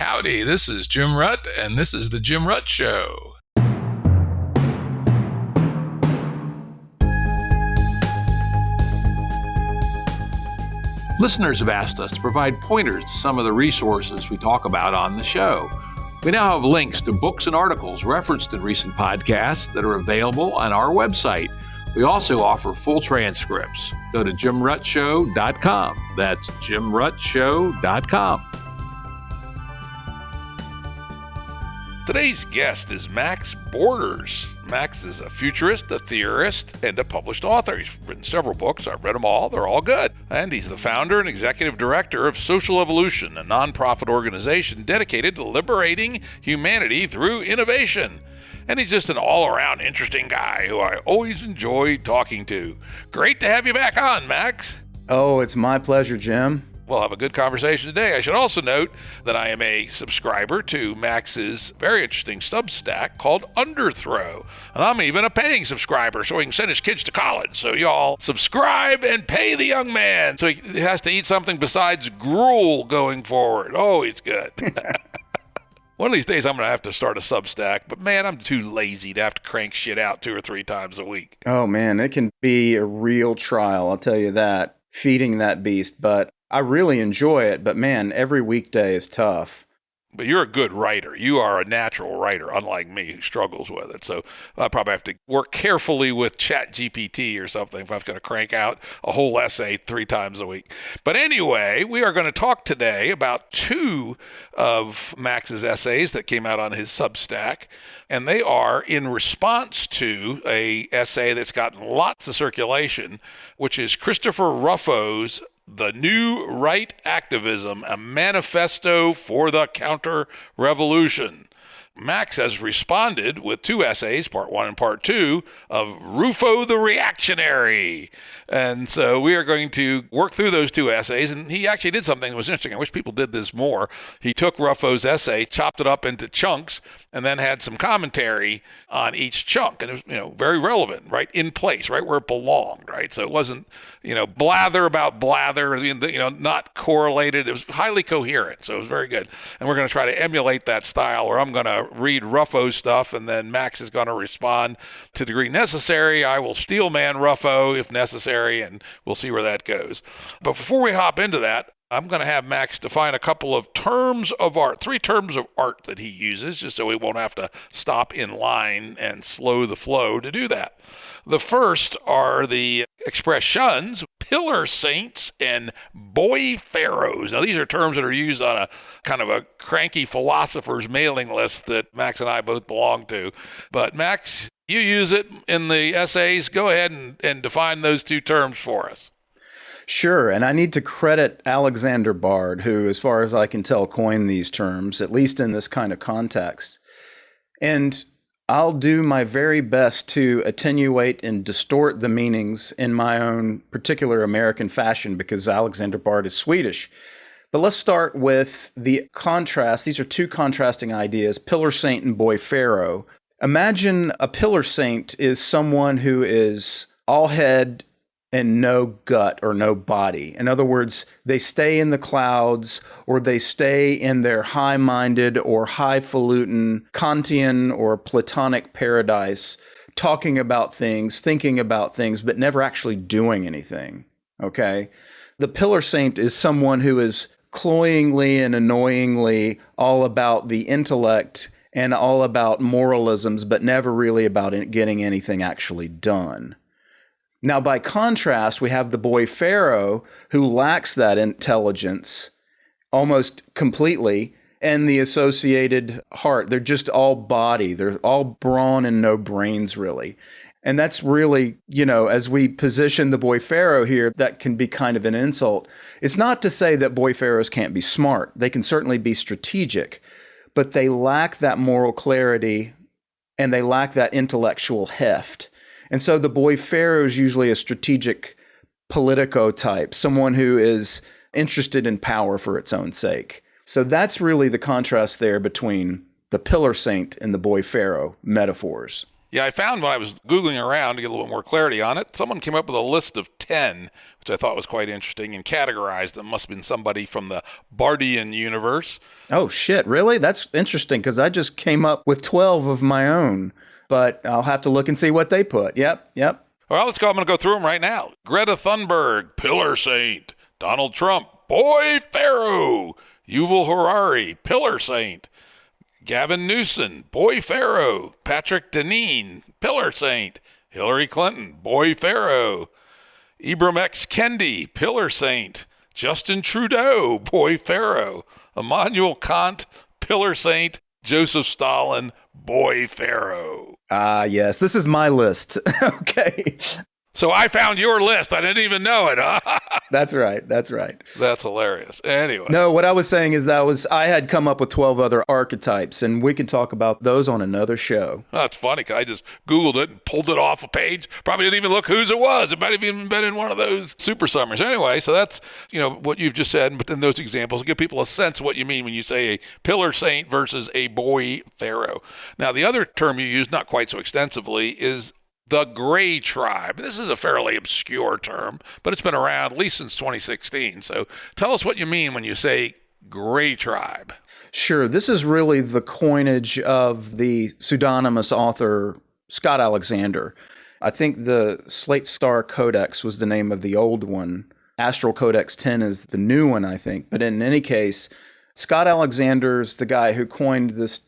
Howdy, this is Jim Rutt, and this is The Jim Rutt Show. Listeners have asked us to provide pointers to some of the resources we talk about on the show. We now have links to books and articles referenced in recent podcasts that are available on our website. We also offer full transcripts. Go to jimruttshow.com. That's jimruttshow.com. Today's guest is Max Borders. Max is a futurist, a theorist, and a published author. He's written several books. I've read them all. They're all good. And he's the founder and executive director of Social Evolution, a nonprofit organization dedicated to liberating humanity through innovation. And he's just an all-around interesting guy who I always enjoy talking to. Great to have you back on, Max. Oh, it's my pleasure, Jim. We'll have a good conversation today. I should also note that I am a subscriber to Max's very interesting Substack called Underthrow. And I'm even a paying subscriber so he can send his kids to college. So y'all subscribe and pay the young man so he has to eat something besides gruel going forward. Oh, he's good. One of these days I'm going to have to start a Substack, but man, I'm too lazy to have to crank shit out 2 or 3 times a week. Oh man, it can be a real trial, I'll tell you that, feeding that beast. But I really enjoy it, but man, every weekday is tough. But you're a good writer. You are a natural writer, unlike me, who struggles with it. So I probably have to work carefully with ChatGPT or something if I was going to crank out a whole essay 3 times a week. But anyway, we are going to talk today about 2 of Max's essays that came out on his Substack. And they are in response to a essay that's gotten lots of circulation, which is Christopher Rufo's The New Right Activism, a Manifesto for the Counter-Revolution. Max has responded with 2 essays, part 1 and part 2, of Rufo the Reactionary. And so we are going to work through those 2 essays. And he actually did something that was interesting. I wish people did this more. He took Rufo's essay, chopped it up into chunks, and then had some commentary on each chunk. And it was, very relevant, right? In place, right where it belonged, right? So it wasn't, blather about blather, not correlated. It was highly coherent. So it was very good. And we're going to try to emulate that style where I'm going to read Rufo's stuff, and then Max is going to respond to the degree necessary. I will steel man Rufo if necessary, and we'll see where that goes. But before we hop into that, I'm going to have Max define a couple of terms of art, 3 terms of art that he uses, just so we won't have to stop in line and slow the flow to do that. The first are the expressions, pillar saints and boy pharaohs. Now, these are terms that are used on a kind of a cranky philosopher's mailing list that Max and I both belong to. But Max, you use it in the essays. Go ahead and define those 2 terms for us. Sure, and I need to credit Alexander Bard, who, as far as I can tell, coined these terms, at least in this kind of context. And I'll do my very best to attenuate and distort the meanings in my own particular American fashion, because Alexander Bard is Swedish. But let's start with the contrast. These are 2 contrasting ideas, pillar saint and boy pharaoh. Imagine a pillar saint is someone who is all head and no gut or no body. In other words, they stay in the clouds, or they stay in their high-minded or highfalutin Kantian or Platonic paradise, talking about things, thinking about things, but never actually doing anything, okay? The pillar saint is someone who is cloyingly and annoyingly all about the intellect and all about moralisms, but never really about getting anything actually done. Now, by contrast, we have the boy pharaoh, who lacks that intelligence almost completely, and the associated heart. They're just all body. They're all brawn and no brains, really. And that's really, as we position the boy pharaoh here, that can be kind of an insult. It's not to say that boy pharaohs can't be smart. They can certainly be strategic, but they lack that moral clarity and they lack that intellectual heft. And so the boy pharaoh is usually a strategic politico type, someone who is interested in power for its own sake. So that's really the contrast there between the pillar saint and the boy pharaoh metaphors. Yeah, I found when I was Googling around to get a little bit more clarity on it, someone came up with a list of 10, which I thought was quite interesting, and categorized them. Must have been somebody from the Bardian universe. Oh, shit. Really? That's interesting because I just came up with 12 of my own, but I'll have to look and see what they put. Yep. Well, let's go. I'm going to go through them right now. Greta Thunberg, Pillar Saint. Donald Trump, Boy Pharaoh. Yuval Harari, Pillar Saint. Gavin Newsom, Boy Pharaoh. Patrick Deneen, Pillar Saint. Hillary Clinton, Boy Pharaoh. Ibram X. Kendi, Pillar Saint. Justin Trudeau, Boy Pharaoh. Immanuel Kant, Pillar Saint. Joseph Stalin, Boy Pharaoh. Yes, this is my list. Okay. So I found your list. I didn't even know it. Huh? That's right. That's hilarious. Anyway. No, what I was saying is I had come up with 12 other archetypes, and we can talk about those on another show. That's funny because I just Googled it and pulled it off a page. Probably didn't even look whose it was. It might have even been in one of those super summaries. Anyway, so that's, what you've just said, but in those examples, give people a sense of what you mean when you say a pillar saint versus a boy pharaoh. Now, the other term you use, not quite so extensively, is the Gray Tribe. This is a fairly obscure term, but it's been around at least since 2016. So tell us what you mean when you say Gray Tribe. Sure. This is really the coinage of the pseudonymous author Scott Alexander. I think the Slate Star Codex was the name of the old one. Astral Codex 10 is the new one, I think. But in any case, Scott Alexander's the guy who coined this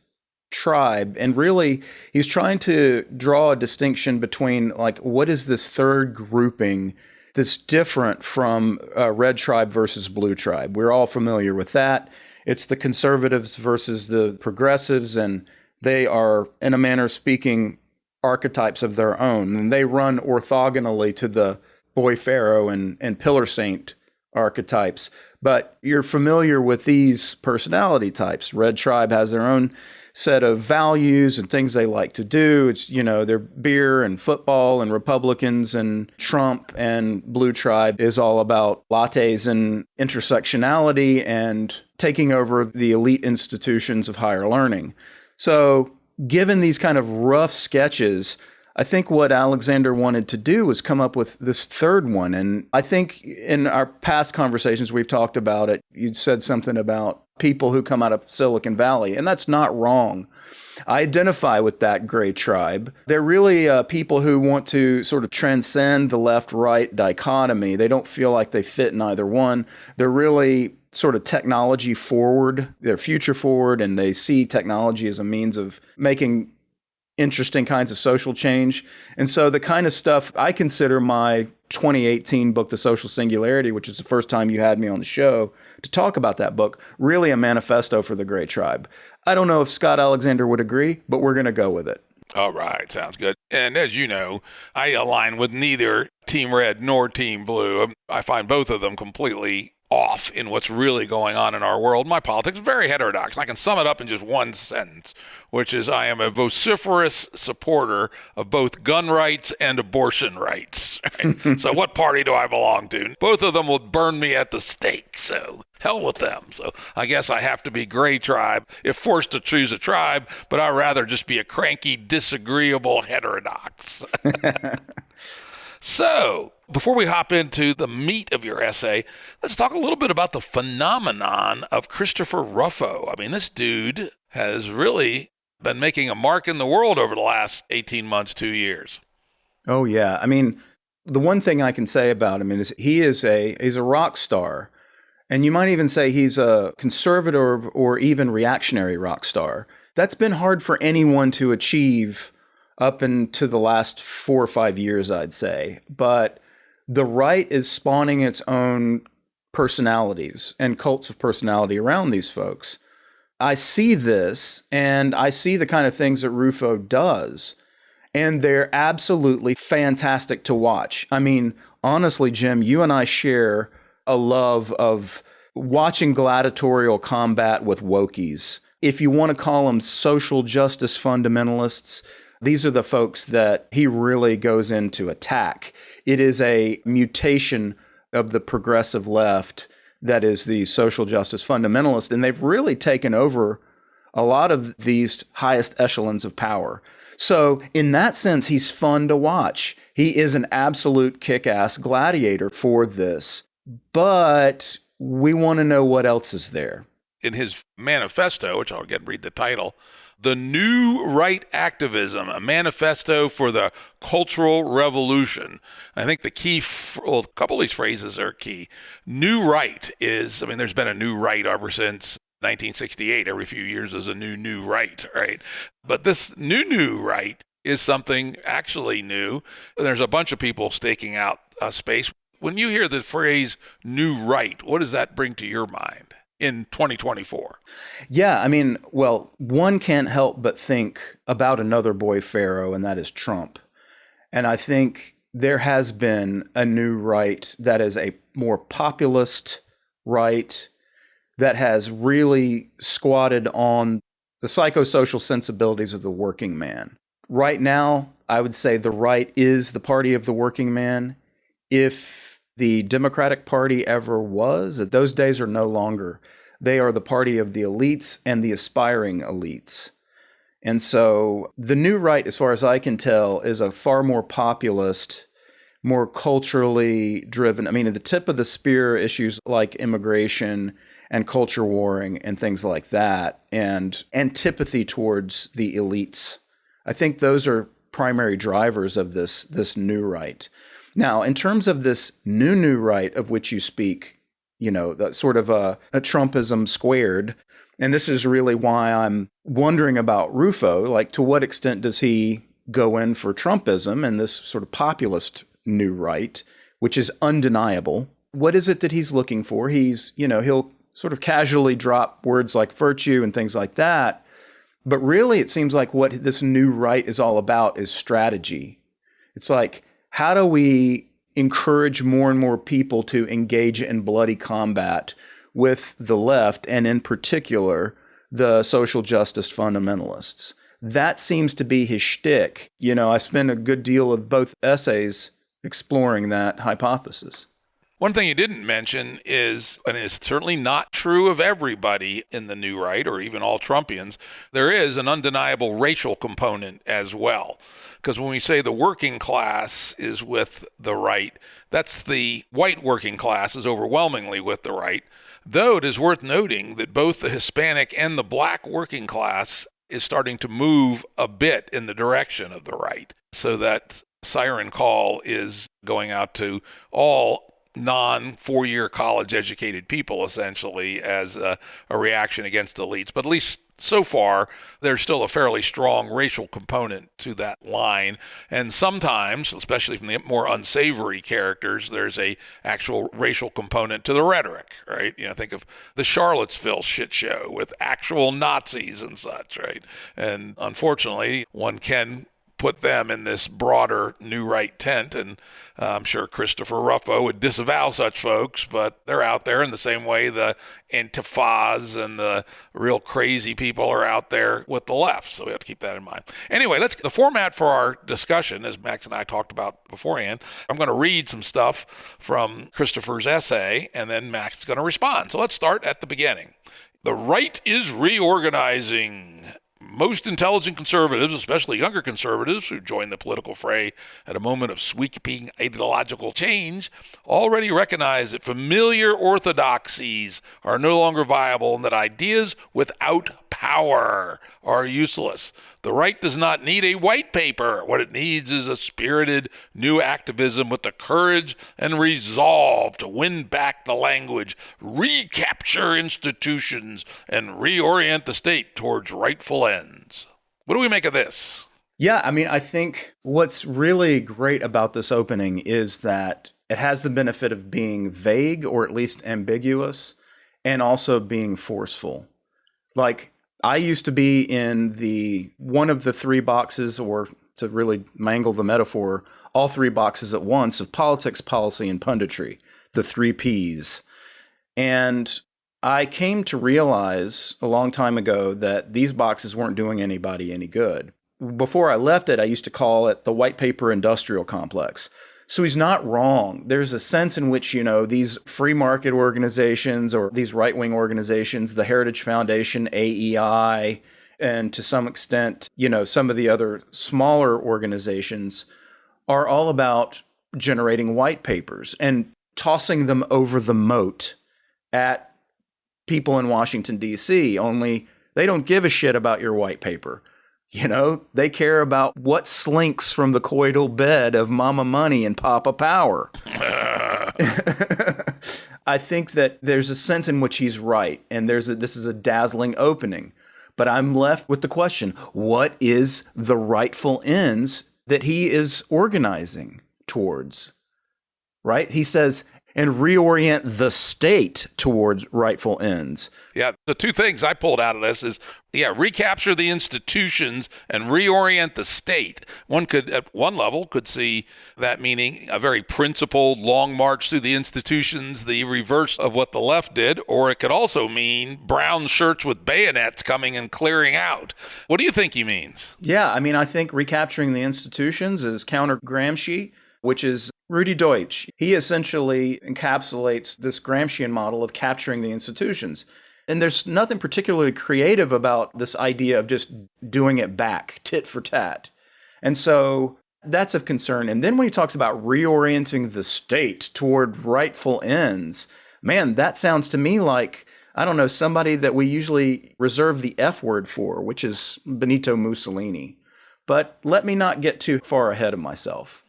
tribe, and really he's trying to draw a distinction between what is this third grouping that's different from red tribe versus blue tribe. We're all familiar with that. It's the conservatives versus the progressives, and they are, in a manner of speaking, archetypes of their own, and they run orthogonally to the boy pharaoh and pillar saint archetypes. But you're familiar with these personality types. Red tribe has their own set of values and things they like to do. It's, their beer and football and Republicans and Trump, and blue tribe is all about lattes and intersectionality and taking over the elite institutions of higher learning. So given these kind of rough sketches, I think what Alexander wanted to do was come up with this third one. And I think in our past conversations, we've talked about it. You'd said something about people who come out of Silicon Valley, and that's not wrong. I identify with that gray tribe. They're really people who want to sort of transcend the left-right dichotomy. They don't feel like they fit in either one. They're really sort of technology forward. They're future forward, and they see technology as a means of making interesting kinds of social change. And so the kind of stuff I consider my 2018 book, The Social Singularity, which is the first time you had me on the show to talk about that book, really a manifesto for the Gray Tribe. I don't know if Scott Alexander would agree, but we're going to go with it. All right. Sounds good. And as you know, I align with neither Team Red nor Team Blue. I find both of them completely off in what's really going on in our world. My politics is very heterodox. I can sum it up in just one sentence, which is I am a vociferous supporter of both gun rights and abortion rights. Right? So what party do I belong to? Both of them will burn me at the stake. So hell with them. So I guess I have to be Gray Tribe if forced to choose a tribe, but I'd rather just be a cranky, disagreeable heterodox. So before we hop into the meat of your essay, let's talk a little bit about the phenomenon of Christopher Rufo. I mean, this dude has really been making a mark in the world over the last 18 months, 2 years. Oh, yeah. I mean, the one thing I can say about him is he's a rock star. And you might even say he's a conservative or even reactionary rock star. That's been hard for anyone to achieve up into the last 4 or 5 years, I'd say. But the right is spawning its own personalities and cults of personality around these folks. I see this, and I see the kind of things that Rufo does, and they're absolutely fantastic to watch. I mean, honestly, Jim, you and I share a love of watching gladiatorial combat with wokies. If you want to call them social justice fundamentalists, these are the folks that he really goes in to attack. It is a mutation of the progressive left that is the social justice fundamentalist, and they've really taken over a lot of these highest echelons of power. So in that sense, he's fun to watch. He is an absolute kick-ass gladiator for this. But we want to know what else is there. In his manifesto, which I'll again read the title, The New Right Activism, a Manifesto for the Cultural Revolution. I think the key, a couple of these phrases are key. New right is, there's been a new right ever since 1968. Every few years there's a new right, right? But this new right is something actually new. There's a bunch of people staking out a space. When you hear the phrase new right, what does that bring to your mind in 2024? Yeah, one can't help but think about another boy Pharaoh, and that is Trump. And I think there has been a new right that is a more populist right that has really squatted on the psychosocial sensibilities of the working man. Right now, I would say the right is the party of the working man. If the Democratic Party ever was, those days are no longer. They are the party of the elites and the aspiring elites. And so the new right, as far as I can tell, is a far more populist, more culturally driven. At the tip of the spear issues like immigration and culture warring and things like that, and antipathy towards the elites. I think those are primary drivers of this new right. Now, in terms of this new right of which you speak, that sort of a Trumpism squared, and this is really why I'm wondering about Rufo, like to what extent does he go in for Trumpism and this sort of populist new right, which is undeniable. What is it that he's looking for? He'll sort of casually drop words like virtue and things like that. But really, it seems like what this new right is all about is strategy. It's like, how do we encourage more and more people to engage in bloody combat with the left, and in particular, the social justice fundamentalists? That seems to be his shtick. I spent a good deal of both essays exploring that hypothesis. One thing you didn't mention is, and it's certainly not true of everybody in the new right or even all Trumpians, there is an undeniable racial component as well. Because when we say the working class is with the right, that's the white working class is overwhelmingly with the right, though it is worth noting that both the Hispanic and the black working class is starting to move a bit in the direction of the right. So that siren call is going out to all non-four-year college-educated people, essentially, as a reaction against elites. But at least so far, there's still a fairly strong racial component to that line. And sometimes, especially from the more unsavory characters, there's a actual racial component to the rhetoric, right? Think of the Charlottesville shit show with actual Nazis and such, right? And unfortunately, one can put them in this broader new right tent, and I'm sure Christopher Rufo would disavow such folks, but they're out there in the same way the Antifas and the real crazy people are out there with the left, so we have to keep that in mind. Anyway, the format for our discussion, as Max and I talked about beforehand, I'm going to read some stuff from Christopher's essay, and then Max is going to respond. So let's start at the beginning. The right is reorganizing. Most intelligent conservatives, especially younger conservatives who join the political fray at a moment of sweeping ideological change, already recognize that familiar orthodoxies are no longer viable and that ideas without power are useless. The right does not need a white paper. What it needs is a spirited new activism with the courage and resolve to win back the language, recapture institutions, and reorient the state towards rightful ends. What do we make of this? Yeah, I think what's really great about this opening is that it has the benefit of being vague, or at least ambiguous, and also being forceful. Like, I used to be in one of the three boxes, or to really mangle the metaphor, all three boxes at once of politics, policy, and punditry, the three Ps. And I came to realize a long time ago that these boxes weren't doing anybody any good. Before I left it, I used to call it the white paper industrial complex. So he's not wrong. There's a sense in which, these free market organizations or these right-wing organizations, the Heritage Foundation, AEI, and to some extent, some of the other smaller organizations are all about generating white papers and tossing them over the moat at people in Washington, D.C., only they don't give a shit about your white paper. They care about what slinks from the coital bed of Mama Money and Papa Power. I think that there's a sense in which he's right, and this is a dazzling opening. But I'm left with the question, what is the rightful ends that he is organizing towards? Right? He says, and reorient the state towards rightful ends. Yeah, the two things I pulled out of this is, recapture the institutions and reorient the state. One could, at one level, could see that meaning a very principled long march through the institutions, the reverse of what the left did, or it could also mean brown shirts with bayonets coming and clearing out. What do you think he means? Yeah, I think recapturing the institutions is counter Gramsci, which is Rudy Deutsch. He essentially encapsulates this Gramscian model of capturing the institutions. And there's nothing particularly creative about this idea of just doing it back, tit for tat. And so that's of concern. And then when he talks about reorienting the state toward rightful ends, man, that sounds to me like, somebody that we usually reserve the F word for, which is Benito Mussolini. But let me not get too far ahead of myself.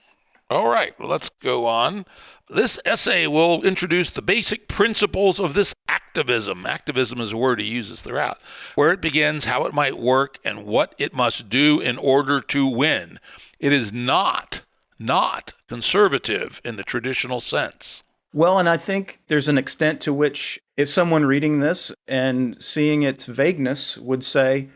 All right, well, let's go on. This essay will introduce the basic principles of this activism. Activism is a word he uses throughout. Where it begins, how it might work, and what it must do in order to win. It is not conservative in the traditional sense. Well, and I think there's an extent to which if someone reading this and seeing its vagueness would say,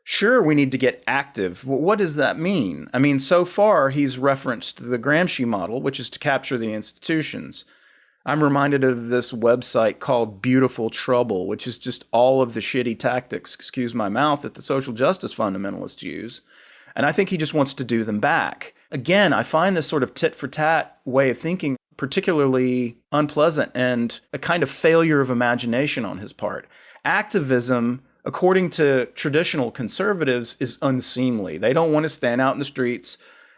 sure, we need to get active. Well, what does that mean? So far, he's referenced the Gramsci model, which is to capture the institutions. I'm reminded of this website called Beautiful Trouble, which is just all of the shitty tactics, excuse my mouth, that the social justice fundamentalists use. And I think he just wants to do them back. Again, I find this sort of tit-for-tat way of thinking particularly unpleasant and a kind of failure of imagination on his part. Activism, according to traditional conservatives, is unseemly. They don't want to stand out in the streets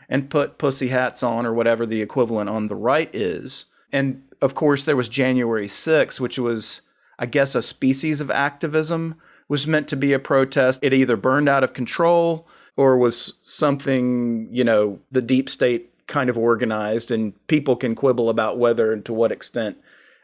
and put pussy hats on or whatever the equivalent on the right is. And of course, there was January 6th, which was, I guess, a species of activism, was meant to be a protest. It either burned out of control or was something, the deep state kind of organized, and people can quibble about whether and to what extent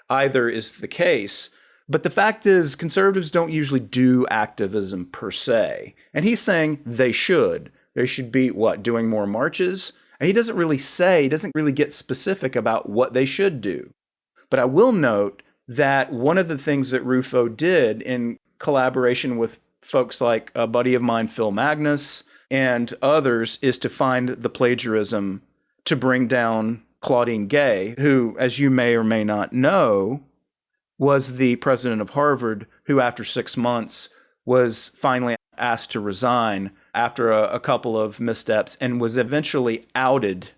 either is the case. But the fact is, conservatives don't usually do activism per se. And he's saying they should. They should be, doing more marches? And he doesn't really get specific about what they should do. But I will note that one of the things that Rufo did in collaboration with folks like a buddy of mine, Phil Magnus, and others, is to find the plagiarism to bring down Claudine Gay, who, as you may or may not know, was the president of Harvard, who after 6 months was finally asked to resign after a couple of missteps and was eventually outed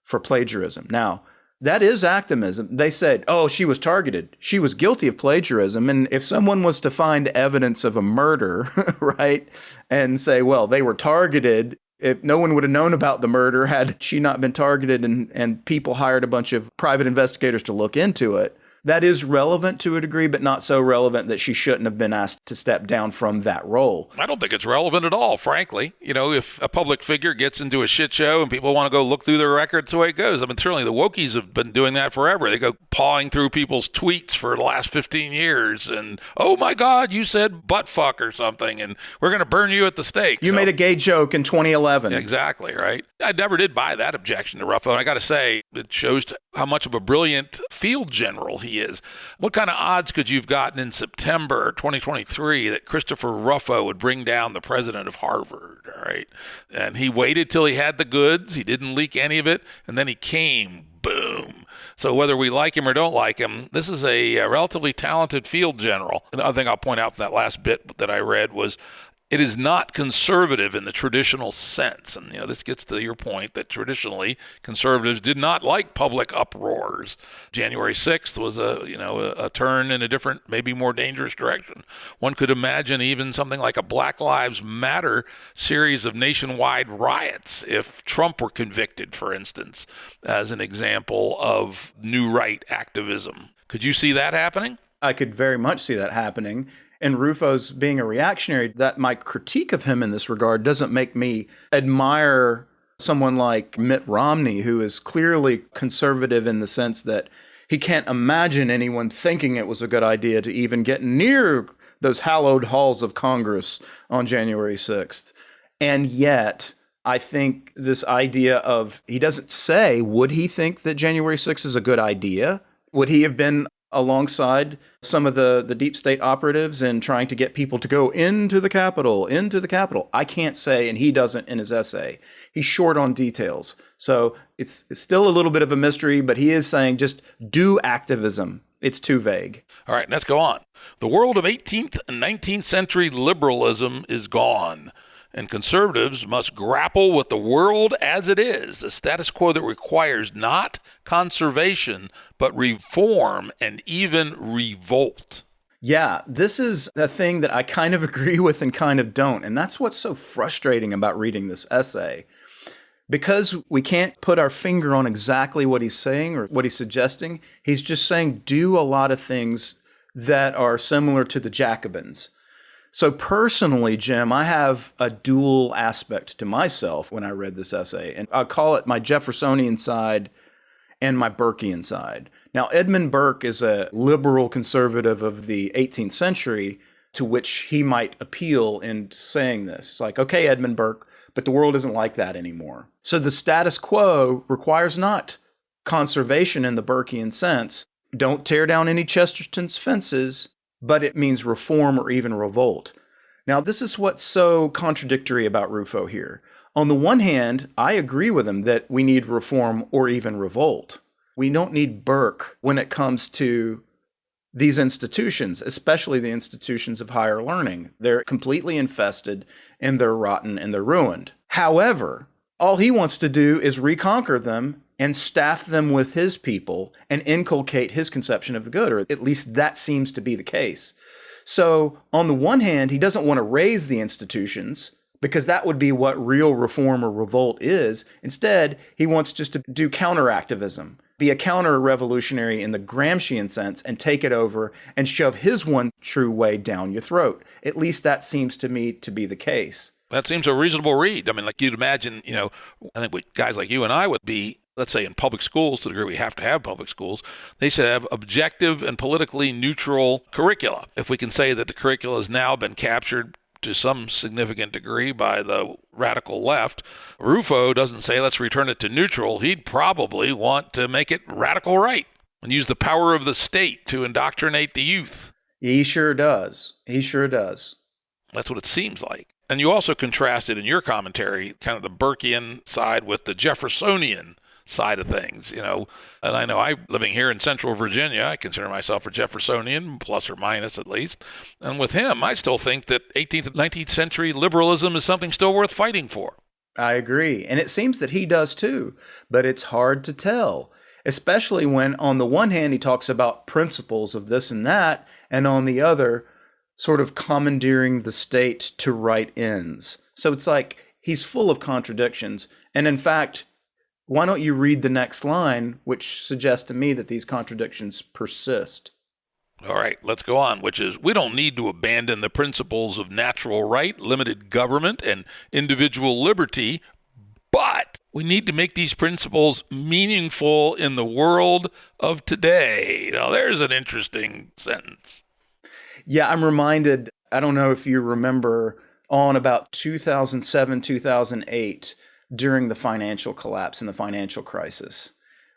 for plagiarism. Now, that is activism. They said, she was targeted. She was guilty of plagiarism. And if someone was to find evidence of a murder, right, and say, they were targeted, if no one would have known about the murder had she not been targeted and people hired a bunch of private investigators to look into it, that is relevant to a degree, but not so relevant that she shouldn't have been asked to step down from that role. I don't think it's relevant at all, frankly. If a public figure gets into a shit show and people want to go look through their record, that's the way it goes. Certainly the wokies have been doing that forever. They go pawing through people's tweets for the last 15 years and, oh my God, you said butt fuck or something, and we're going to burn you at the stake. You made a gay joke in 2011. Exactly, right? I never did buy that objection to Rufo, and I got to say, it shows how much of a brilliant field general he is. What kind of odds could you have gotten in September 2023 that Christopher Rufo would bring down the president of Harvard, all right? And he waited till he had the goods. He didn't leak any of it. And then he came, boom. So whether we like him or don't like him, this is a relatively talented field general. Another thing I'll point out from that last bit that I read was It is not conservative in the traditional sense. And, this gets to your point that traditionally conservatives did not like public uproars. January 6th was a turn in a different, maybe more dangerous direction. One could imagine even something like a Black Lives Matter series of nationwide riots if Trump were convicted, for instance, as an example of new right activism. Could you see that happening? I could very much see that happening. And Rufos being a reactionary, that my critique of him in this regard doesn't make me admire someone like Mitt Romney, who is clearly conservative in the sense that he can't imagine anyone thinking it was a good idea to even get near those hallowed halls of Congress on January 6th. And yet, I think this idea of, he doesn't say, would he think that January 6th is a good idea? Would he have been alongside some of the deep state operatives in trying to get people to go into the Capitol? I can't say, and he doesn't in his essay. He's short on details. So it's still a little bit of a mystery, but he is saying just do activism. It's too vague. All right, let's go on. The world of 18th and 19th century liberalism is gone, and conservatives must grapple with the world as it is, a status quo that requires not conservation, but reform and even revolt. Yeah, this is a thing that I kind of agree with and kind of don't. And that's what's so frustrating about reading this essay. Because we can't put our finger on exactly what he's saying or what he's suggesting, he's just saying do a lot of things that are similar to the Jacobins. So personally, Jim, I have a dual aspect to myself when I read this essay, and I'll call it my Jeffersonian side and my Burkean side. Now, Edmund Burke is a liberal conservative of the 18th century to which he might appeal in saying this. It's like, okay, Edmund Burke, but the world isn't like that anymore. So the status quo requires not conservation in the Burkean sense. Don't tear down any Chesterton's fences, but it means reform or even revolt. Now, this is what's so contradictory about Rufo here. On the one hand, I agree with him that we need reform or even revolt. We don't need Burke when it comes to these institutions, especially the institutions of higher learning. They're completely infested and they're rotten and they're ruined. However, all he wants to do is reconquer them and staff them with his people and inculcate his conception of the good, or at least that seems to be the case. So on the one hand, he doesn't want to raise the institutions because that would be what real reform or revolt is. Instead, he wants just to do counter-activism, be a counter-revolutionary in the Gramscian sense and take it over and shove his one true way down your throat. At least that seems to me to be the case. That seems a reasonable read. I mean, like you'd imagine, I think what guys like you and I would be, let's say in public schools, to the degree we have to have public schools, they should have objective and politically neutral curricula. If we can say that the curricula has now been captured to some significant degree by the radical left, Rufo doesn't say let's return it to neutral. He'd probably want to make it radical right and use the power of the state to indoctrinate the youth. He sure does. He sure does. That's what it seems like. And you also contrasted in your commentary kind of the Burkean side with the Jeffersonian side of things, and I know I, living here in central Virginia, I consider myself a Jeffersonian, plus or minus at least. And with him, I still think that 18th and 19th century liberalism is something still worth fighting for. I agree. And it seems that he does too, but it's hard to tell, especially when on the one hand, he talks about principles of this and that, and on the other, sort of commandeering the state to right ends. So it's like he's full of contradictions. And in fact, why don't you read the next line, which suggests to me that these contradictions persist? All right, let's go on, which is, we don't need to abandon the principles of natural right, limited government, and individual liberty, but we need to make these principles meaningful in the world of today. Now, there's an interesting sentence. Yeah, I'm reminded, I don't know if you remember, on about 2007, 2008, during the financial collapse and the financial crisis,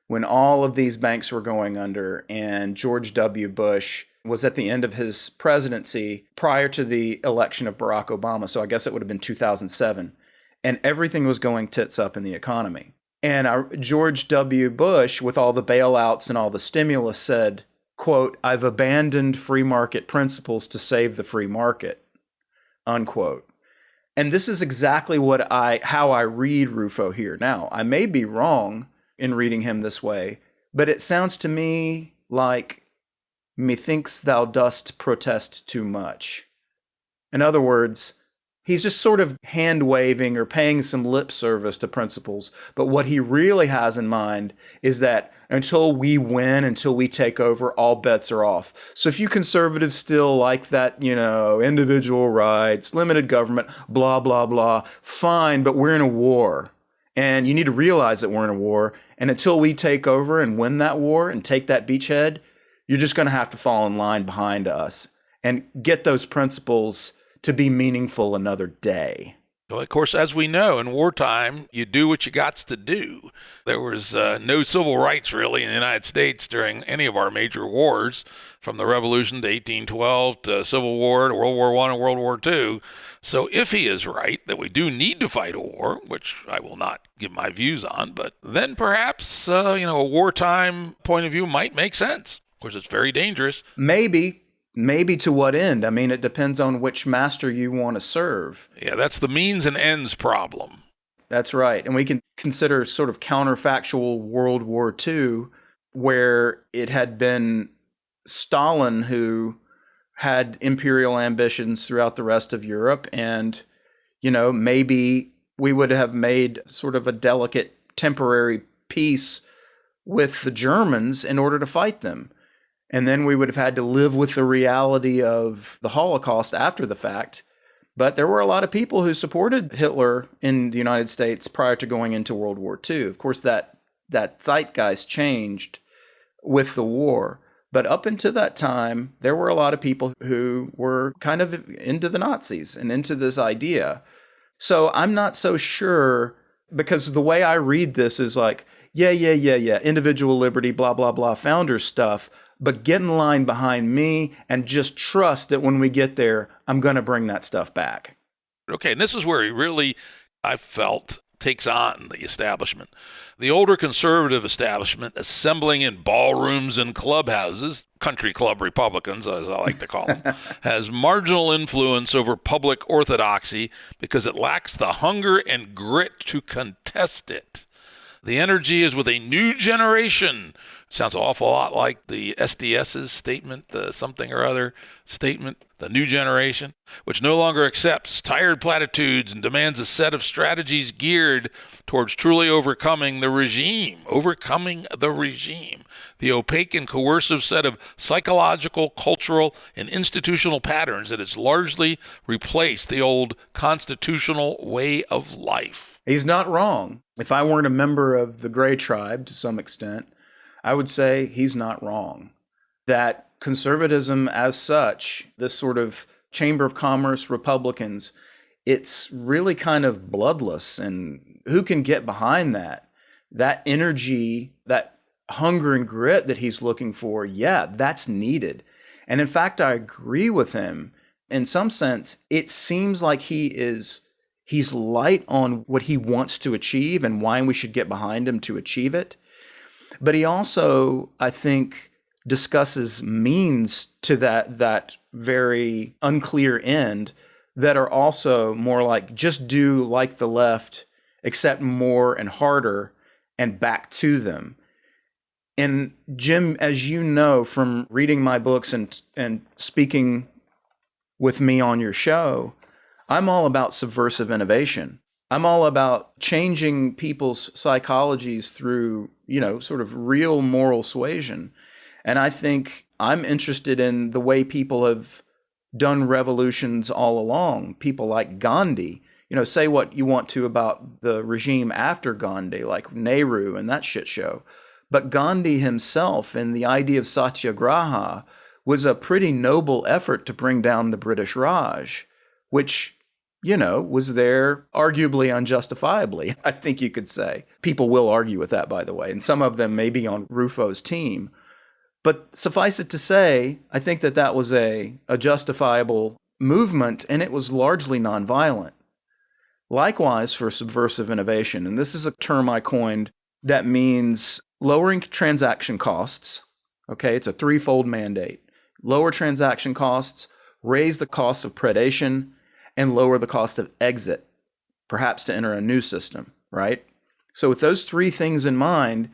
when all of these banks were going under and George W. Bush was at the end of his presidency prior to the election of Barack Obama. So I guess it would have been 2007. And everything was going tits up in the economy. And George W. Bush, with all the bailouts and all the stimulus, said, quote, "I've abandoned free market principles to save the free market," unquote. And this is exactly how I read Rufo here. Now, I may be wrong in reading him this way, but it sounds to me like methinks thou dost protest too much. In other words, he's just sort of hand waving or paying some lip service to principles. But what he really has in mind is that until we win, until we take over, all bets are off. So if you conservatives still like that, individual rights, limited government, blah, blah, blah, fine, but we're in a war. And you need to realize that we're in a war. And until we take over and win that war and take that beachhead, you're just going to have to fall in line behind us and get those principles to be meaningful another day. Well, of course, as we know, in wartime, you do what you got to do. There was no civil rights, really, in the United States during any of our major wars, from the Revolution to 1812 to Civil War to World War I and World War II. So if he is right that we do need to fight a war, which I will not give my views on, but then perhaps, a wartime point of view might make sense. Of course, it's very dangerous. Maybe to what end? I mean, it depends on which master you want to serve. Yeah, that's the means and ends problem. That's right. And we can consider sort of counterfactual World War II, where it had been Stalin who had imperial ambitions throughout the rest of Europe. And, maybe we would have made sort of a delicate temporary peace with the Germans in order to fight them. And then we would have had to live with the reality of the Holocaust after the fact. But there were a lot of people who supported Hitler in the United States prior to going into World War II. Of course, that zeitgeist changed with the war. But up until that time, there were a lot of people who were kind of into the Nazis and into this idea. So I'm not so sure, because the way I read this is like, yeah, individual liberty, blah, blah, blah, founder stuff. But get in line behind me and just trust that when we get there, I'm going to bring that stuff back. Okay, and this is where he really, I felt, takes on the establishment. The older conservative establishment, assembling in ballrooms and clubhouses, country club Republicans, as I like to call them, has marginal influence over public orthodoxy because it lacks the hunger and grit to contest it. The energy is with a new generation. Sounds an awful lot like the SDS's statement, the something or other statement, the new generation, which no longer accepts tired platitudes and demands a set of strategies geared towards truly overcoming the regime, the opaque and coercive set of psychological, cultural, and institutional patterns that has largely replaced the old constitutional way of life. He's not wrong. If I weren't a member of the Gray tribe to some extent, I would say he's not wrong. That conservatism as such, this sort of Chamber of Commerce Republicans, it's really kind of bloodless. And who can get behind that? That energy, that hunger and grit that he's looking for, yeah, that's needed. And in fact, I agree with him. In some sense, it seems like he's light on what he wants to achieve and why we should get behind him to achieve it. But he also, I think, discusses means to that very unclear end that are also more like just do like the left, except more and harder and back to them. And Jim, as you know from reading my books and speaking with me on your show, I'm all about subversive innovation. I'm all about changing people's psychologies through, sort of real moral suasion. And I think I'm interested in the way people have done revolutions all along. People like Gandhi, say what you want to about the regime after Gandhi, like Nehru and that shit show. But Gandhi himself and the idea of satyagraha was a pretty noble effort to bring down the British Raj, which was there arguably unjustifiably, I think you could say. People will argue with that, by the way, and some of them may be on Rufo's team. But suffice it to say, I think that was a justifiable movement, and it was largely nonviolent. Likewise for subversive innovation, and this is a term I coined that means lowering transaction costs. Okay, it's a threefold mandate. Lower transaction costs, raise the cost of predation, and lower the cost of exit, perhaps to enter a new system, right? So with those three things in mind,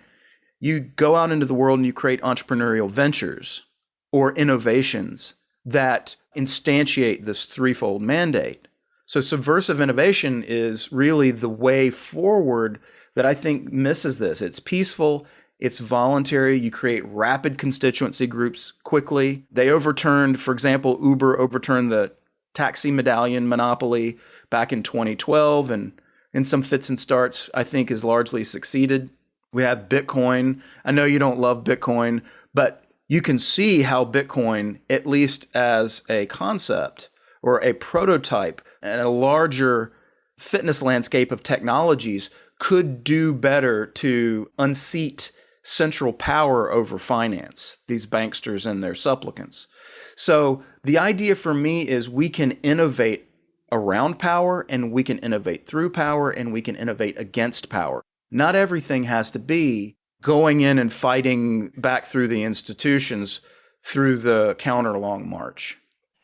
you go out into the world and you create entrepreneurial ventures or innovations that instantiate this threefold mandate. So subversive innovation is really the way forward that I think misses this. It's peaceful, it's voluntary, you create rapid constituency groups quickly. They overturned, for example, Uber overturned the taxi medallion monopoly back in 2012, and in some fits and starts, I think has largely succeeded. We have Bitcoin. I know you don't love Bitcoin, but you can see how Bitcoin, at least as a concept or a prototype and a larger fitness landscape of technologies, could do better to unseat central power over finance, these banksters and their supplicants. So the idea for me is we can innovate around power, and we can innovate through power, and we can innovate against power. Not everything has to be going in and fighting back through the institutions through the counter long march.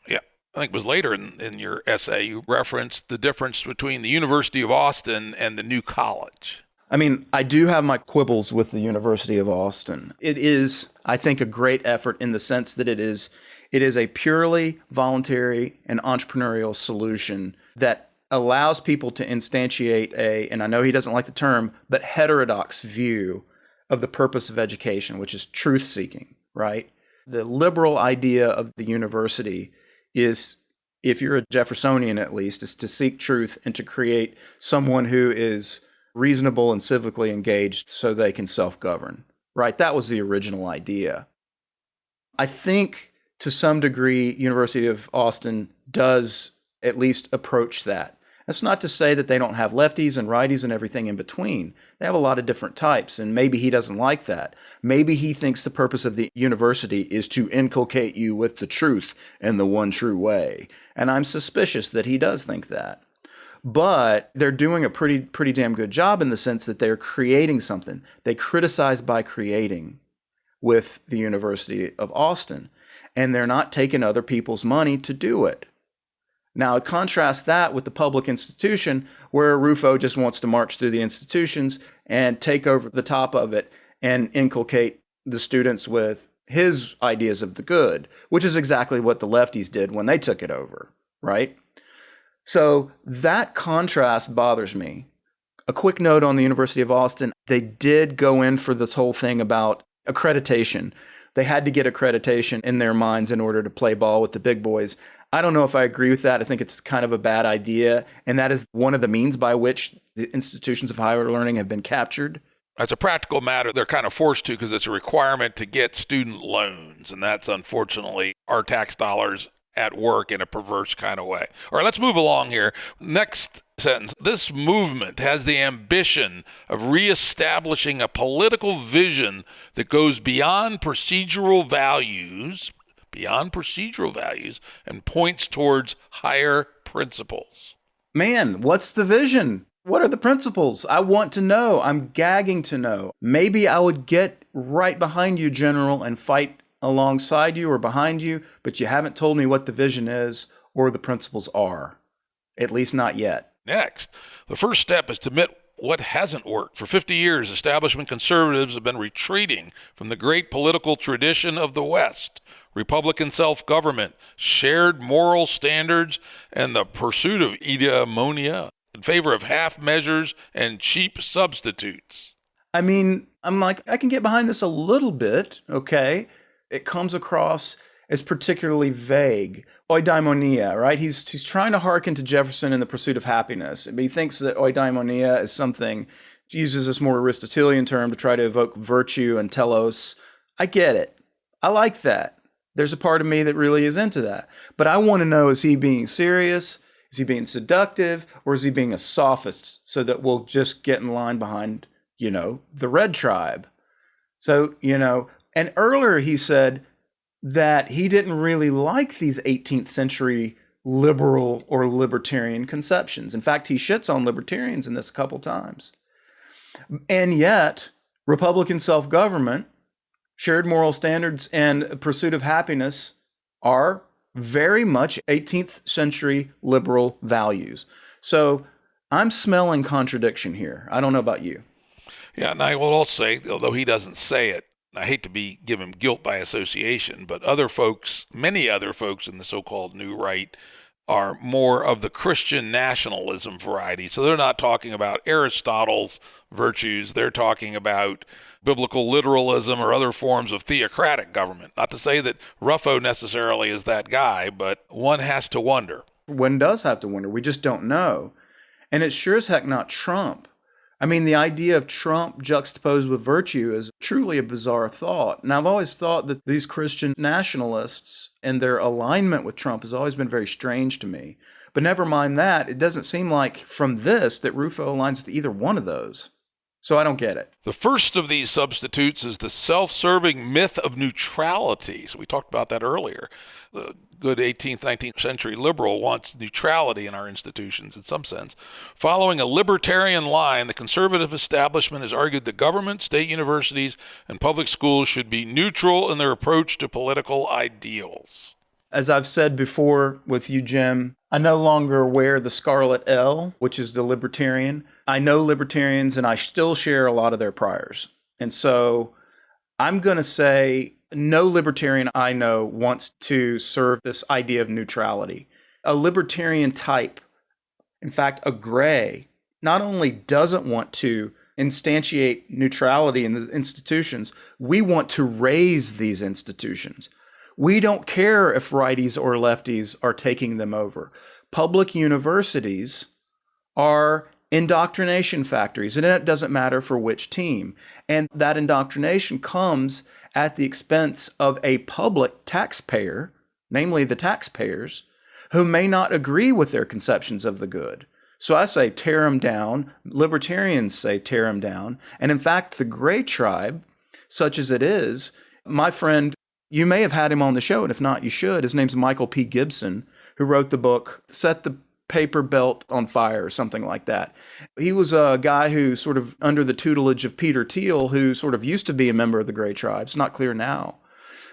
Yeah. I think it was later in your essay, you referenced the difference between the University of Austin and the New College. I mean, I do have my quibbles with the University of Austin. It is, I think, a great effort in the sense that it is a purely voluntary and entrepreneurial solution that allows people to instantiate and I know he doesn't like the term, but heterodox view of the purpose of education, which is truth-seeking, right? The liberal idea of the university is, if you're a Jeffersonian at least, is to seek truth and to create someone who is reasonable and civically engaged so they can self-govern, right? That was the original idea. I think to some degree, University of Austin does at least approach that. That's not to say that they don't have lefties and righties and everything in between. They have a lot of different types, and maybe he doesn't like that. Maybe he thinks the purpose of the university is to inculcate you with the truth and the one true way. And I'm suspicious that he does think that. But they're doing a pretty damn good job in the sense that they're creating something. They criticize by creating with the University of Austin, and they're not taking other people's money to do it. Now, contrast that with the public institution where Rufo just wants to march through the institutions and take over the top of it and inculcate the students with his ideas of the good, which is exactly what the lefties did when they took it over, right? So that contrast bothers me. A quick note on the University of Austin, they did go in for this whole thing about accreditation. They had to get accreditation in their minds in order to play ball with the big boys. I don't know if I agree with that. I think it's kind of a bad idea. And that is one of the means by which the institutions of higher learning have been captured. As a practical matter, they're kind of forced to because it's a requirement to get student loans. And that's unfortunately our tax dollars at work in a perverse kind of way. All right, let's move along here. Next sentence. This movement has the ambition of reestablishing a political vision that goes beyond procedural values, and points towards higher principles. Man, what's the vision? What are the principles? I want to know. I'm gagging to know. Maybe I would get right behind you, General, and fight alongside you or behind you, but you haven't told me what the vision is or the principles are. At least not yet. Next, the first step is to admit what hasn't worked. For 50 years, establishment conservatives have been retreating from the great political tradition of the West. Republican self-government, shared moral standards, and the pursuit of eudaimonia in favor of half measures and cheap substitutes. I mean, I'm like, I can get behind this a little bit, okay? It comes across as particularly vague. Eudaimonia, right? He's trying to hearken to Jefferson in the pursuit of happiness. He thinks that eudaimonia is something, uses this more Aristotelian term to try to evoke virtue and telos. I get it. I like that. There's a part of me that really is into that. But I want to know, is he being serious? Is he being seductive? Or is he being a sophist so that we'll just get in line behind, the red tribe? So, and earlier he said that he didn't really like these 18th century liberal or libertarian conceptions. In fact, he shits on libertarians in this a couple times. And yet, Republican self-government, shared moral standards, and pursuit of happiness are very much 18th century liberal values. So I'm smelling contradiction here. I don't know about you. Yeah, and I will also say, although he doesn't say it, I hate to give him guilt by association, but other folks, many other folks in the so-called New Right, are more of the Christian nationalism variety. So they're not talking about Aristotle's virtues. They're talking about biblical literalism or other forms of theocratic government. Not to say that Rufo necessarily is that guy, but one has to wonder. One does have to wonder. We just don't know. And it's sure as heck not Trump. I mean, the idea of Trump juxtaposed with virtue is truly a bizarre thought. And I've always thought that these Christian nationalists and their alignment with Trump has always been very strange to me. But never mind that, it doesn't seem like from this that Rufo aligns with either one of those. So I don't get it. The first of these substitutes is the self-serving myth of neutrality. So we talked about that earlier. The good 18th, 19th century liberal wants neutrality in our institutions in some sense. Following a libertarian line, the conservative establishment has argued that government, state universities, and public schools should be neutral in their approach to political ideals. As I've said before with you, Jim, I no longer wear the scarlet L, which is the libertarian. I know libertarians, and I still share a lot of their priors. And so I'm going to say no libertarian I know wants to serve this idea of neutrality. A libertarian type, in fact, a gray, not only doesn't want to instantiate neutrality in the institutions, we want to raise these institutions. We don't care if righties or lefties are taking them over. Public universities are indoctrination factories, and it doesn't matter for which team. And that indoctrination comes at the expense of a public taxpayer, namely the taxpayers, who may not agree with their conceptions of the good. So I say tear them down. Libertarians say tear them down. And in fact, the gray tribe, such as it is, my friend, you may have had him on the show, and if not, you should. His name's Michael P. Gibson, who wrote the book, Set the Paper Belt on Fire, or something like that. He was a guy who sort of under the tutelage of Peter Thiel, who sort of used to be a member of the Gray Tribe, it's not clear now,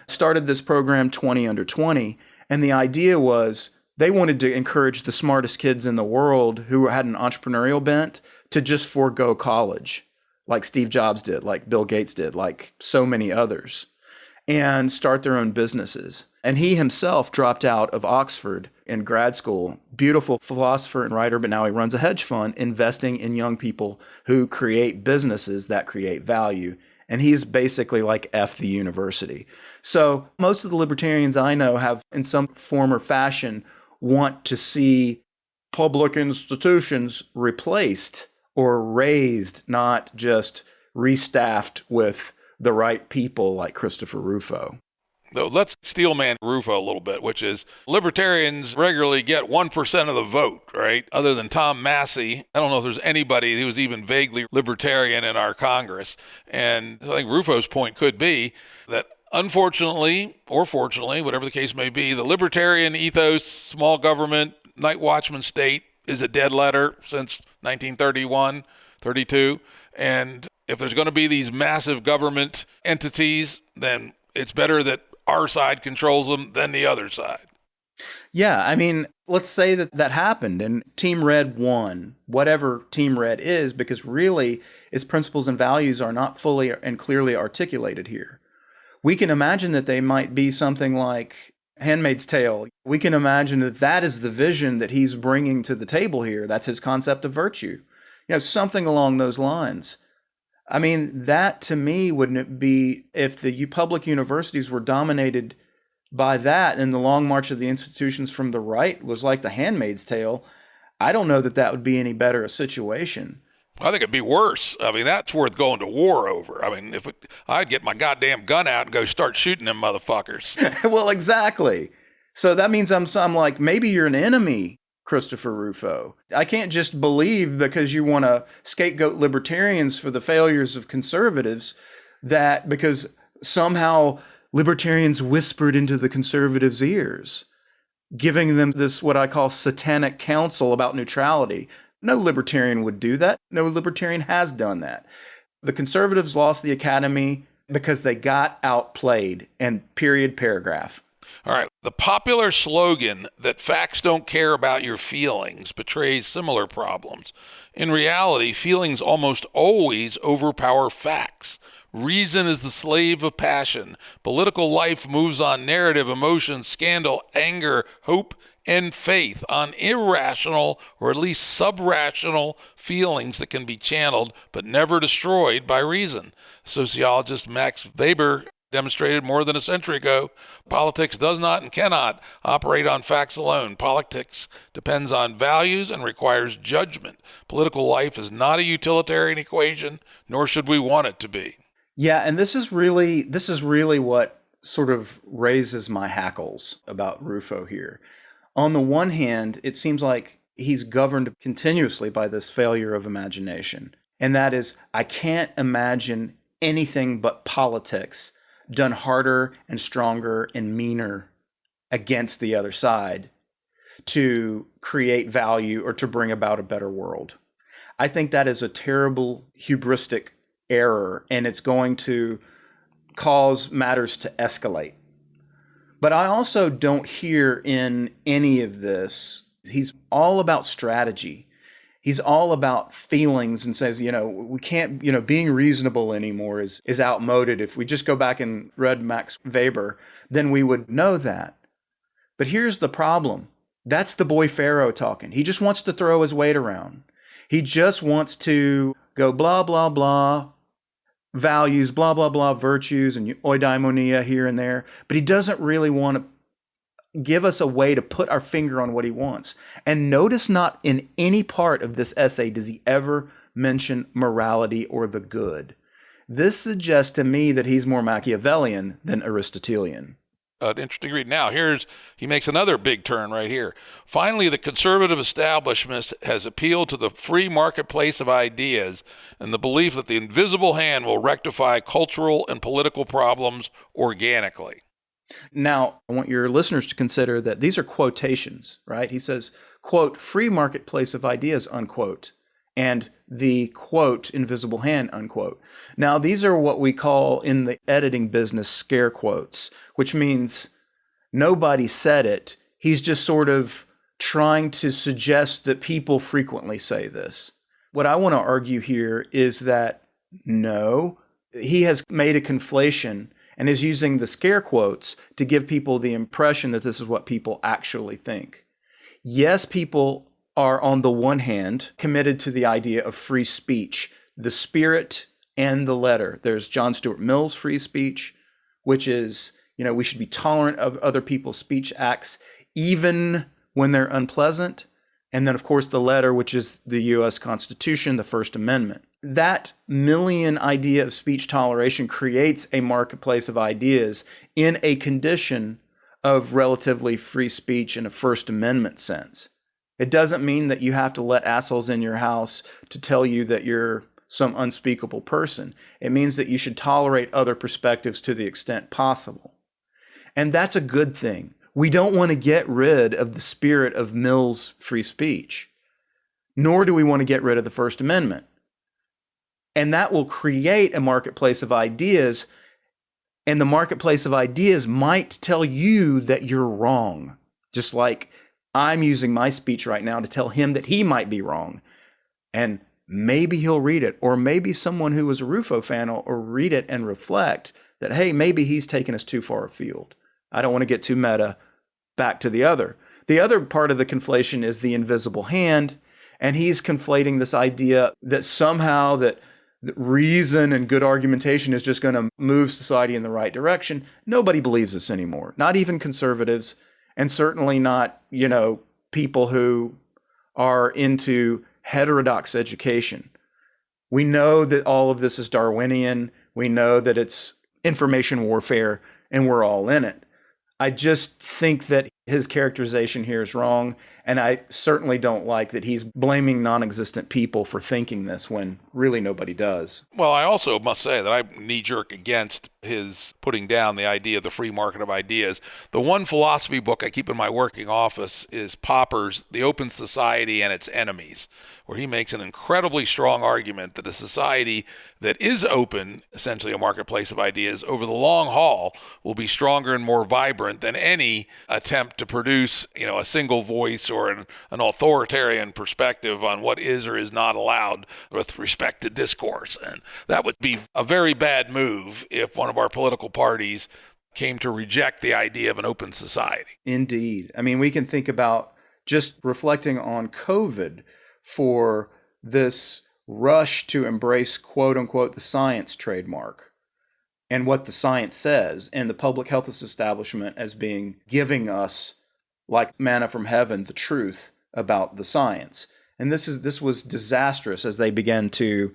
started this program 20 Under 20. And the idea was they wanted to encourage the smartest kids in the world who had an entrepreneurial bent to just forego college, like Steve Jobs did, like Bill Gates did, like so many others, and start their own businesses. And he himself dropped out of Oxford in grad school, beautiful philosopher and writer, but now he runs a hedge fund investing in young people who create businesses that create value. And he's basically like F the university. So most of the libertarians I know have, in some form or fashion, want to see public institutions replaced or raised, not just restaffed with the right people like Christopher Rufo. Though let's steelman Rufo a little bit, which is libertarians regularly get 1% of the vote, right? Other than Tom Massey, I don't know if there's anybody who was even vaguely libertarian in our Congress. And I think Rufo's point could be that unfortunately, or fortunately, whatever the case may be, the libertarian ethos, small government, night watchman state is a dead letter since 1931, 32. And if there's going to be these massive government entities, then it's better that our side controls them than the other side. Yeah, I mean, let's say that happened and Team Red won, whatever Team Red is, because really its principles and values are not fully and clearly articulated here. We can imagine that they might be something like Handmaid's Tail. We can imagine that that is the vision that he's bringing to the table here. That's his concept of virtue. Something along those lines. I mean, that to me wouldn't be, if the public universities were dominated by that and the long march of the institutions from the right was like the Handmaid's Tale, I don't know that would be any better a situation. I think it'd be worse. I mean, that's worth going to war over. I mean, I'd get my goddamn gun out and go start shooting them motherfuckers. Well, exactly. So that means I'm like, maybe you're an enemy, Christopher Rufo. I can't just believe because you want to scapegoat libertarians for the failures of conservatives that because somehow libertarians whispered into the conservatives' ears, giving them this, what I call satanic counsel about neutrality. No libertarian would do that. No libertarian has done that. The conservatives lost the academy because they got outplayed, and period, paragraph. All right. The popular slogan that facts don't care about your feelings betrays similar problems. In reality, feelings almost always overpower facts. Reason is the slave of passion. Political life moves on narrative, emotion, scandal, anger, hope, and faith, on irrational or at least subrational feelings that can be channeled but never destroyed by reason. Sociologist Max Weber demonstrated more than a century ago, politics does not and cannot operate on facts alone. Politics depends on values and requires judgment. Political life is not a utilitarian equation, nor should we want it to be. Yeah, and this is really what sort of raises my hackles about Rufo here. On the one hand, it seems like he's governed continuously by this failure of imagination. And that is, I can't imagine anything but politics done harder and stronger and meaner against the other side to create value or to bring about a better world. I think that is a terrible hubristic error, and it's going to cause matters to escalate. But I also don't hear in any of this, he's all about strategy. He's all about feelings and says, we can't, being reasonable anymore is outmoded. If we just go back and read Max Weber, then we would know that. But here's the problem. That's the boy Pharaoh talking. He just wants to throw his weight around. He just wants to go blah, blah, blah, values, blah, blah, blah, virtues, and eudaimonia here and there. But he doesn't really want to give us a way to put our finger on what he wants. And notice not in any part of this essay does he ever mention morality or the good. This suggests to me that he's more Machiavellian than Aristotelian. Interesting read. Now, he makes another big turn right here. Finally, the conservative establishment has appealed to the free marketplace of ideas and the belief that the invisible hand will rectify cultural and political problems organically. Now, I want your listeners to consider that these are quotations, right? He says, quote, free marketplace of ideas, unquote, and the, quote, invisible hand, unquote. Now, these are what we call in the editing business scare quotes, which means nobody said it. He's just sort of trying to suggest that people frequently say this. What I want to argue here is that no, he has made a conflation and is using the scare quotes to give people the impression that this is what people actually think. Yes, people are on the one hand committed to the idea of free speech, the spirit and the letter. There's John Stuart Mill's free speech, which is, we should be tolerant of other people's speech acts, even when they're unpleasant. And then, of course, the letter, which is the U.S. Constitution, the First Amendment. That Millian idea of speech toleration creates a marketplace of ideas in a condition of relatively free speech in a First Amendment sense. It doesn't mean that you have to let assholes in your house to tell you that you're some unspeakable person. It means that you should tolerate other perspectives to the extent possible. And that's a good thing. We don't want to get rid of the spirit of Mill's free speech, nor do we want to get rid of the First Amendment. And that will create a marketplace of ideas, and the marketplace of ideas might tell you that you're wrong, just like I'm using my speech right now to tell him that he might be wrong. And maybe he'll read it, or maybe someone who was a Rufo fan will read it and reflect that, hey, maybe he's taken us too far afield. I don't want to get too meta. Back to the other. The other part of the conflation is the invisible hand, and he's conflating this idea that somehow that reason and good argumentation is just going to move society in the right direction. Nobody believes this anymore, not even conservatives, and certainly not, people who are into heterodox education. We know that all of this is Darwinian. We know that it's information warfare, and we're all in it. I just think that his characterization here is wrong, and I certainly don't like that he's blaming non-existent people for thinking this when really nobody does. Well, I also must say that I knee-jerk against his putting down the idea of the free market of ideas. The one philosophy book I keep in my working office is Popper's The Open Society and Its Enemies, where he makes an incredibly strong argument that a society that is open, essentially a marketplace of ideas, over the long haul will be stronger and more vibrant than any attempt to produce, a single voice or an authoritarian perspective on what is or is not allowed with respect to discourse. And that would be a very bad move if one of our political parties came to reject the idea of an open society. Indeed. I mean, we can think about just reflecting on COVID for this rush to embrace, quote unquote, the science trademark and what the science says, and the public health establishment as being giving us, like manna from heaven, the truth about the science. And this was disastrous as they began to,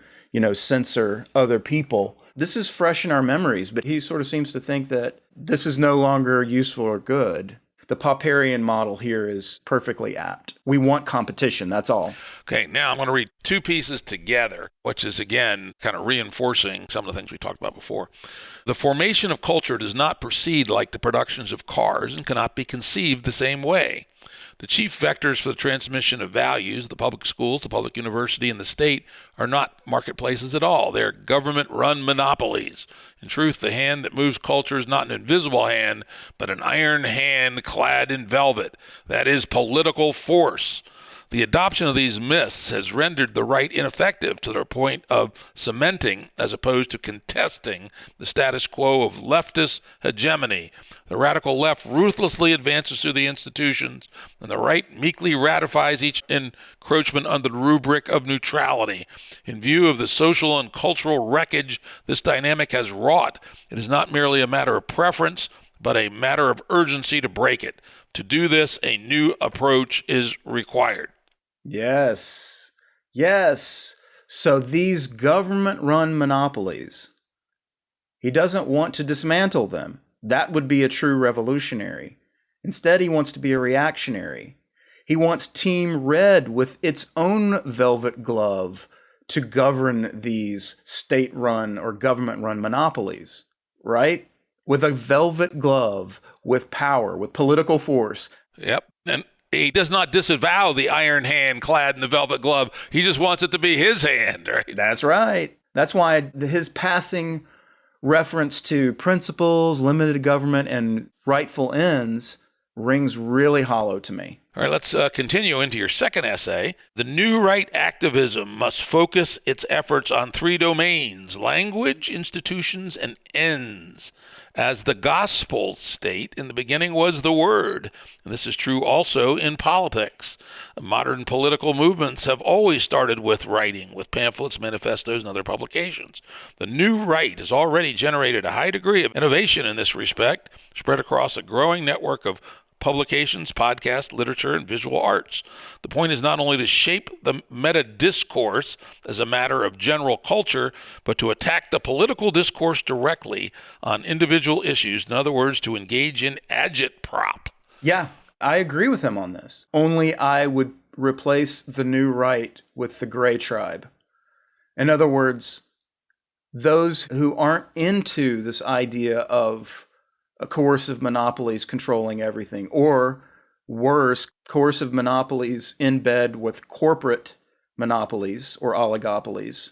censor other people. This is fresh in our memories, but he sort of seems to think that this is no longer useful or good. The Popperian model here is perfectly apt. We want competition, that's all. Okay, now I'm going to read two pieces together, which is, again, kind of reinforcing some of the things we talked about before. The formation of culture does not proceed like the productions of cars and cannot be conceived the same way. The chief vectors for the transmission of values, the public schools, the public university, and the state, are not marketplaces at all. They're government-run monopolies. In truth, the hand that moves culture is not an invisible hand, but an iron hand clad in velvet. That is political force. The adoption of these myths has rendered the right ineffective to the point of cementing, as opposed to contesting, the status quo of leftist hegemony. The radical left ruthlessly advances through the institutions, and the right meekly ratifies each encroachment under the rubric of neutrality. In view of the social and cultural wreckage this dynamic has wrought, it is not merely a matter of preference, but a matter of urgency to break it. To do this, a new approach is required. Yes. So these government-run monopolies, he doesn't want to dismantle them. That would be a true revolutionary. Instead, he wants to be a reactionary. He wants Team Red with its own velvet glove to govern these state-run or government-run monopolies, right? With a velvet glove, with power, with political force. Yep. And he does not disavow the iron hand clad in the velvet glove. He just wants it to be his hand, right? That's right. That's why his passing reference to principles, limited government, and rightful ends rings really hollow to me. All right, let's continue into your second essay. The new right activism must focus its efforts on three domains: language, institutions, and ends. As the gospel state, in the beginning was the word. And this is true also in politics. Modern political movements have always started with writing, with pamphlets, manifestos, and other publications. The new right has already generated a high degree of innovation in this respect, spread across a growing network of publications, podcasts, literature, and visual arts. The point is not only to shape the meta-discourse as a matter of general culture, but to attack the political discourse directly on individual issues. In other words, to engage in agitprop. Yeah, I agree with him on this. Only I would replace the new right with the gray tribe. In other words, those who aren't into this idea of coercive monopolies controlling everything, or worse, coercive monopolies in bed with corporate monopolies or oligopolies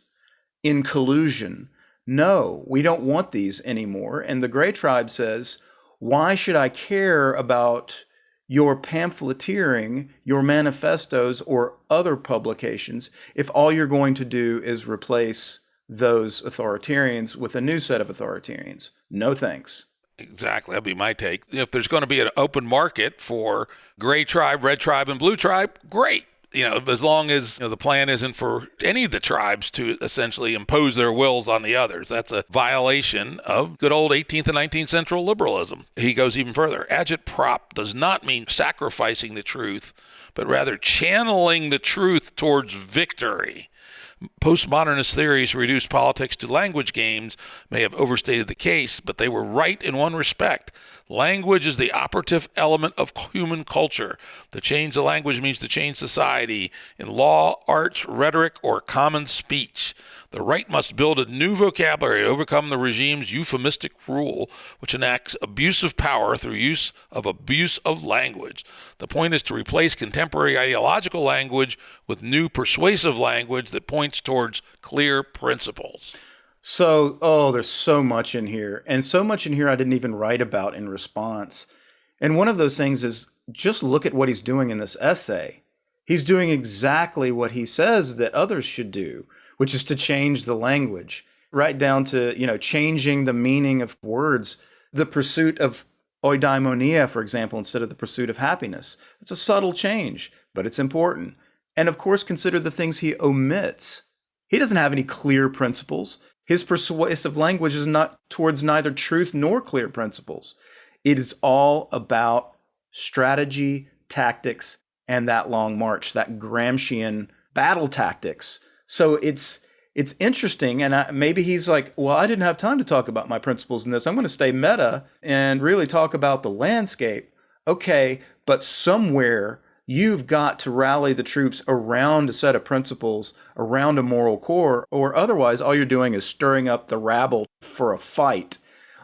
in collusion. No, we don't want these anymore. And the gray tribe says, why should I care about your pamphleteering, your manifestos, or other publications if all you're going to do is replace those authoritarians with a new set of authoritarians? No thanks. Exactly. That'd be my take. If there's going to be an open market for gray tribe, red tribe, and blue tribe, great. As long as the plan isn't for any of the tribes to essentially impose their wills on the others. That's a violation of good old 18th and 19th century liberalism. He goes even further. Agitprop does not mean sacrificing the truth, but rather channeling the truth towards victory. Postmodernist theories who reduce politics to language games may have overstated the case, but they were right in one respect. Language is the operative element of human culture. To change the language means to change society in law, arts, rhetoric, or common speech. The The right must build a new vocabulary to overcome the regime's euphemistic rule, which enacts abuse of power through use of abuse of language. The point is to replace contemporary ideological language with new persuasive language that points towards clear principles. So, there's so much in here. And so much in here I didn't even write about in response. And one of those things is just look at what he's doing in this essay. He's doing exactly what he says that others should do, which is to change the language, right down to, changing the meaning of words. The pursuit of eudaimonia, for example, instead of the pursuit of happiness. It's a subtle change, but it's important. And of course, consider the things he omits. He doesn't have any clear principles. His persuasive language is not towards neither truth nor clear principles. It is all about strategy, tactics, and that long march, that Gramscian battle tactics. So it's interesting, and maybe he's like, well, I didn't have time to talk about my principles in this. I'm going to stay meta and really talk about the landscape. Okay, but somewhere you've got to rally the troops around a set of principles, around a moral core, or otherwise all you're doing is stirring up the rabble for a fight,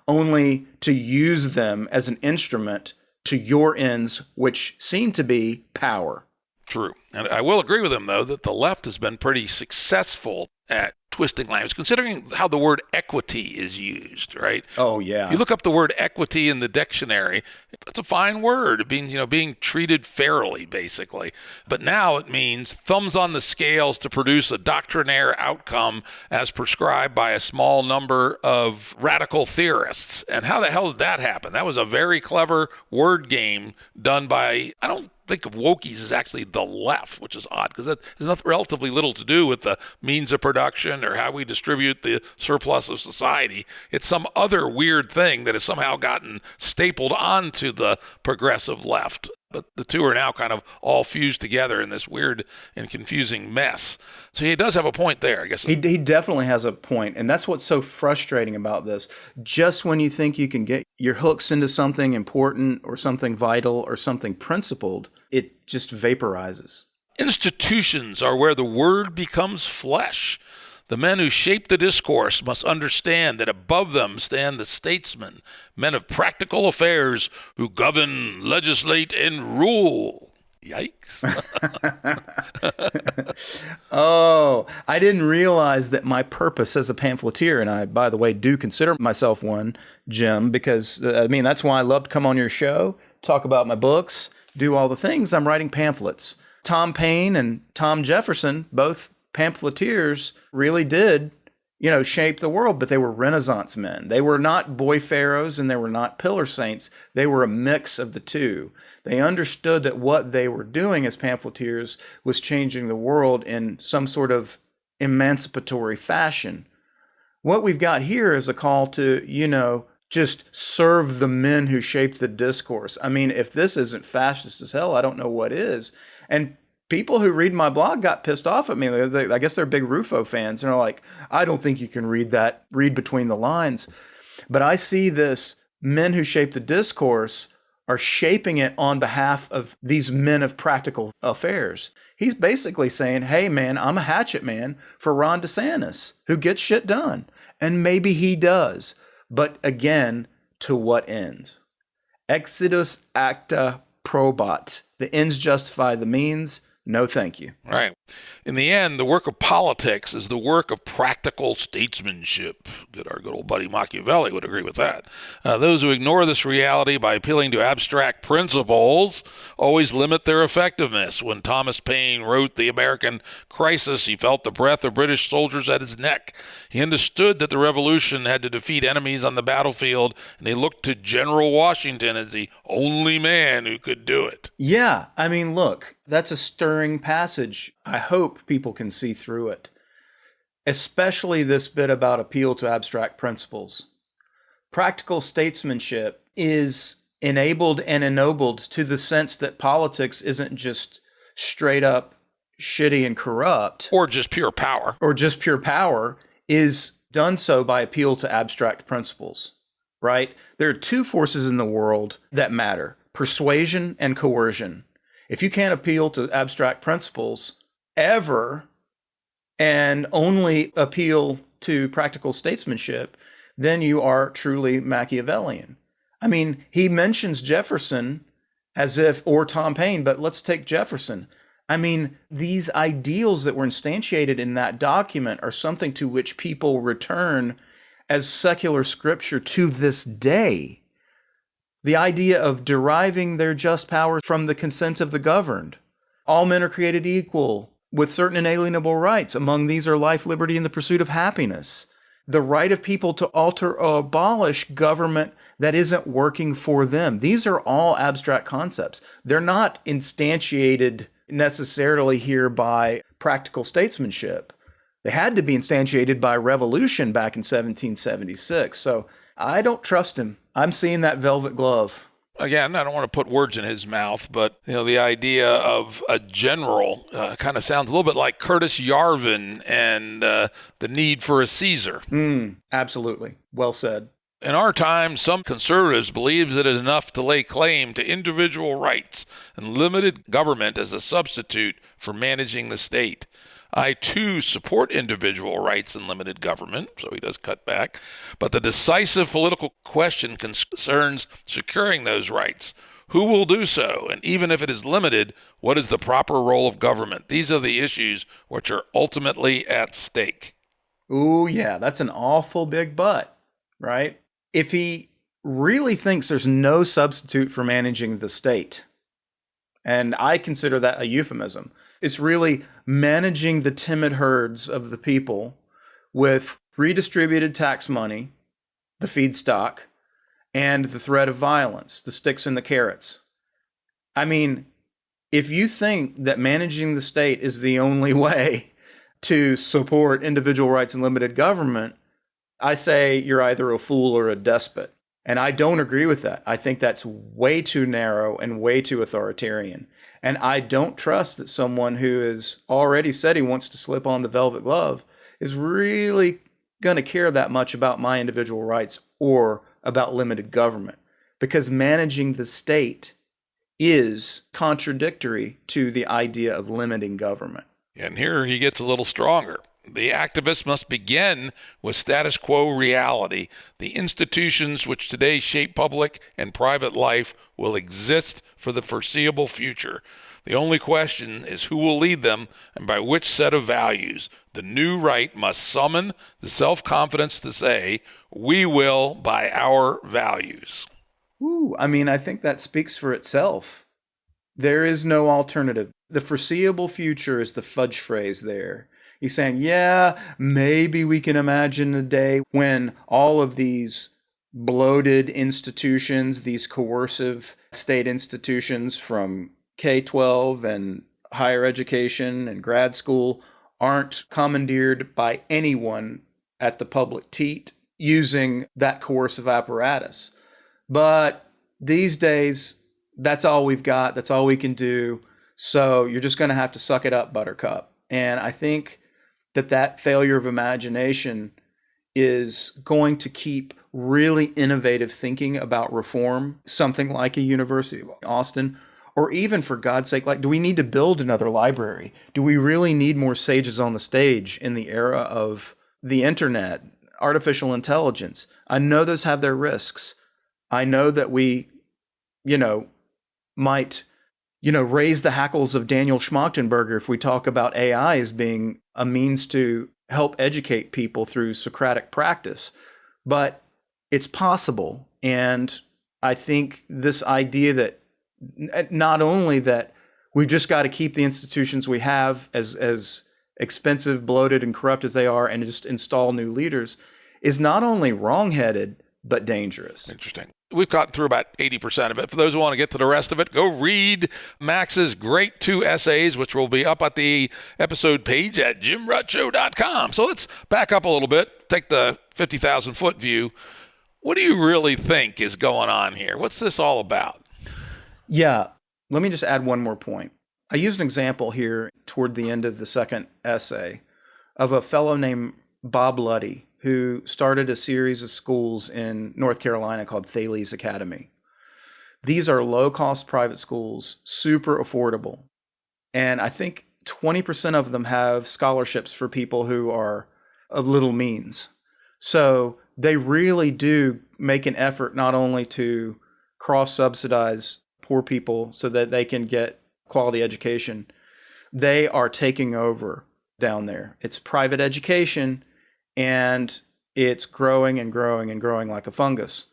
only to use them as an instrument to your ends, which seem to be power. True. And I will agree with him, though, that the left has been pretty successful at twisting language, considering how the word equity is used, right? Oh, yeah. You look up the word equity in the dictionary, it's a fine word. It means, being treated fairly, basically. But now it means thumbs on the scales to produce a doctrinaire outcome as prescribed by a small number of radical theorists. And how the hell did that happen? That was a very clever word game done by, I don't think of wokies as actually the left, which is odd because it has relatively little to do with the means of production or how we distribute the surplus of society. It's some other weird thing that has somehow gotten stapled onto the progressive left. But the two are now kind of all fused together in this weird and confusing mess. So he does have a point there, I guess. He definitely has a point, and that's what's so frustrating about this. Just when you think you can get your hooks into something important or something vital or something principled, it just vaporizes. Institutions are where the word becomes flesh. The men who shape the discourse must understand that above them stand the statesmen, men of practical affairs who govern, legislate, and rule. Yikes. Oh, I didn't realize that my purpose as a pamphleteer, and I, by the way, do consider myself one, Jim, because, that's why I love to come on your show, talk about my books, do all the things. I'm writing pamphlets. Tom Payne and Tom Jefferson, both pamphleteers, really did, shape the world, but they were Renaissance men. They were not boy pharaohs and they were not pillar saints. They were a mix of the two. They understood that what they were doing as pamphleteers was changing the world in some sort of emancipatory fashion. What we've got here is a call to, just serve the men who shaped the discourse. If this isn't fascist as hell, I don't know what is. And people who read my blog got pissed off at me. I guess they're big Rufo fans, and they're like, I don't think you can read between the lines. But I see this, men who shape the discourse are shaping it on behalf of these men of practical affairs. He's basically saying, hey, man, I'm a hatchet man for Ron DeSantis, who gets shit done. And maybe he does. But again, to what ends? Exitus acta probat. The ends justify the means. No, thank you. Right. In the end, the work of politics is the work of practical statesmanship. Our good old buddy Machiavelli would agree with that. Those who ignore this reality by appealing to abstract principles always limit their effectiveness. When Thomas Paine wrote The American Crisis, he felt the breath of British soldiers at his neck. He understood that the revolution had to defeat enemies on the battlefield, and he looked to General Washington as the only man who could do it. Yeah, look, that's a stirring passage. I hope people can see through it, especially this bit about appeal to abstract principles. Practical statesmanship is enabled and ennobled to the sense that politics isn't just straight up shitty and corrupt. Or just pure power. Is done so by appeal to abstract principles, right? There are two forces in the world that matter: persuasion and coercion. If you can't appeal to abstract principles ever, and only appeal to practical statesmanship, then you are truly Machiavellian. I mean, he mentions Jefferson as if, or Tom Paine, but let's take Jefferson. I mean, these ideals that were instantiated in that document are something to which people return as secular scripture to this day. The idea of deriving their just power from the consent of the governed. All men are created equal, with certain inalienable rights. Among these are life, liberty, and the pursuit of happiness. The right of people to alter or abolish government that isn't working for them. These are all abstract concepts. They're not instantiated necessarily here by practical statesmanship. They had to be instantiated by revolution back in 1776. So I don't trust him. I'm seeing that velvet glove. Again, I don't want to put words in his mouth, but the idea of a general kind of sounds a little bit like Curtis Yarvin and the need for a Caesar. Absolutely. Well said. In our time, some conservatives believe it is enough to lay claim to individual rights and limited government as a substitute for managing the state. I, too, support individual rights and limited government, so he does cut back. But the decisive political question concerns securing those rights. Who will do so? And even if it is limited, what is the proper role of government? These are the issues which are ultimately at stake. Ooh, yeah, that's an awful big but, right? If he really thinks there's no substitute for managing the state, and I consider that a euphemism, it's really managing the timid herds of the people with redistributed tax money, the feedstock, and the threat of violence, the sticks and the carrots. I mean, if you think that managing the state is the only way to support individual rights and limited government, I say you're either a fool or a despot. And I don't agree with that. I think that's way too narrow and way too authoritarian. And I don't trust that someone who has already said he wants to slip on the velvet glove is really going to care that much about my individual rights or about limited government. Because managing the state is contradictory to the idea of limiting government. And here he gets a little stronger. The activist must begin with status quo reality. The institutions which today shape public and private life will exist for the foreseeable future. The only question is who will lead them and by which set of values. The new right must summon the self-confidence to say, we will by our values. Ooh, I mean, I think that speaks for itself. There is no alternative. The foreseeable future is the fudge phrase there. He's saying, yeah, maybe we can imagine a day when all of these bloated institutions, these coercive state institutions from K-12 and higher education and grad school aren't commandeered by anyone at the public teat using that coercive apparatus. But these days, that's all we've got. That's all we can do. So you're just going to have to suck it up, Buttercup. And I think that failure of imagination is going to keep really innovative thinking about reform, something like a University of Austin, or even, for God's sake, like, do we need to build another library? Do we really need more sages on the stage in the era of the internet, artificial intelligence? I know those have their risks. I know that we, might, raise the hackles of Daniel Schmachtenberger if we talk about AI as being a means to help educate people through Socratic practice. But it's possible. And I think this idea that not only that we've just got to keep the institutions we have as expensive, bloated, and corrupt as they are and just install new leaders is not only wrong-headed, but dangerous. Interesting. We've gotten through about 80% of it. For those who want to get to the rest of it, go read Max's great 2 essays, which will be up at the episode page at jimruttshow.com. So let's back up a little bit, take the 50,000-foot view. What do you really think is going on here? What's this all about? Yeah, let me just add one more point. I used an example here toward the end of the second essay of a fellow named Bob Luddy, who started a series of schools in North Carolina called Thales Academy. These are low-cost private schools, super affordable. And I think 20% of them have scholarships for people who are of little means. So they really do make an effort not only to cross-subsidize poor people so that they can get quality education, they are taking over down there. It's private education, and it's growing and growing and growing like a fungus.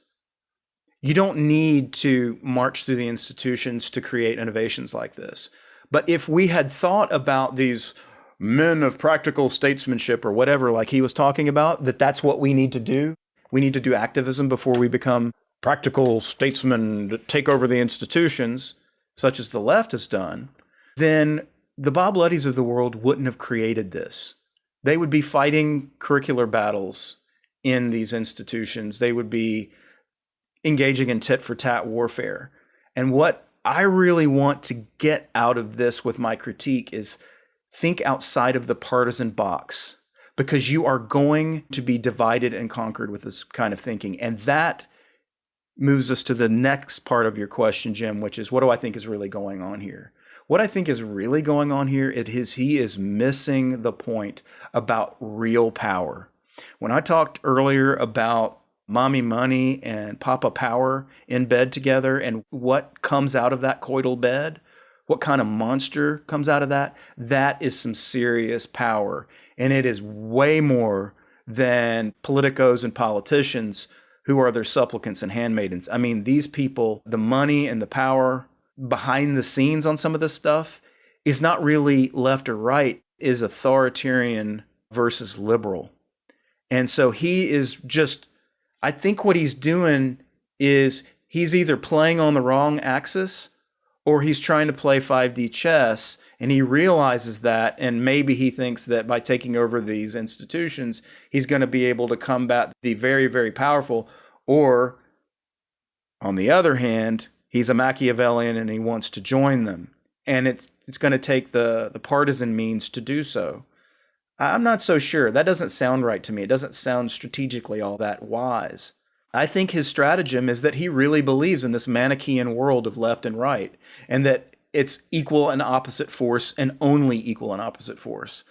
You don't need to march through the institutions to create innovations like this. But if we had thought about these men of practical statesmanship or whatever, like he was talking about, that's what we need to do. We need to do activism before we become practical statesmen to take over the institutions, such as the left has done, then the Bob Luddys of the world wouldn't have created this. They would be fighting curricular battles in these institutions. They would be engaging in tit-for-tat warfare. And what I really want to get out of this with my critique is think outside of the partisan box, because you are going to be divided and conquered with this kind of thinking. And that moves us to the next part of your question, Jim, which is, what do I think is really going on here? What I think is really going on here is he is missing the point about real power. When I talked earlier about mommy money and papa power in bed together and what comes out of that coital bed, what kind of monster comes out of that, that is some serious power. And it is way more than politicos and politicians who are their supplicants and handmaidens. I mean, these people, the money and the power behind the scenes on some of this stuff is not really left or right, is authoritarian versus liberal. And so he is just, I think what he's doing is he's either playing on the wrong axis or he's trying to play 5D chess, and he realizes that, and maybe he thinks that by taking over these institutions, he's going to be able to combat the very, very powerful. Or, on the other hand, he's a Machiavellian and he wants to join them. And it's going to take the partisan means to do so. I'm not so sure. That doesn't sound right to me. It doesn't sound strategically all that wise. I think his stratagem is that he really believes in this Manichaean world of left and right, and that it's equal and opposite force and only equal and opposite force.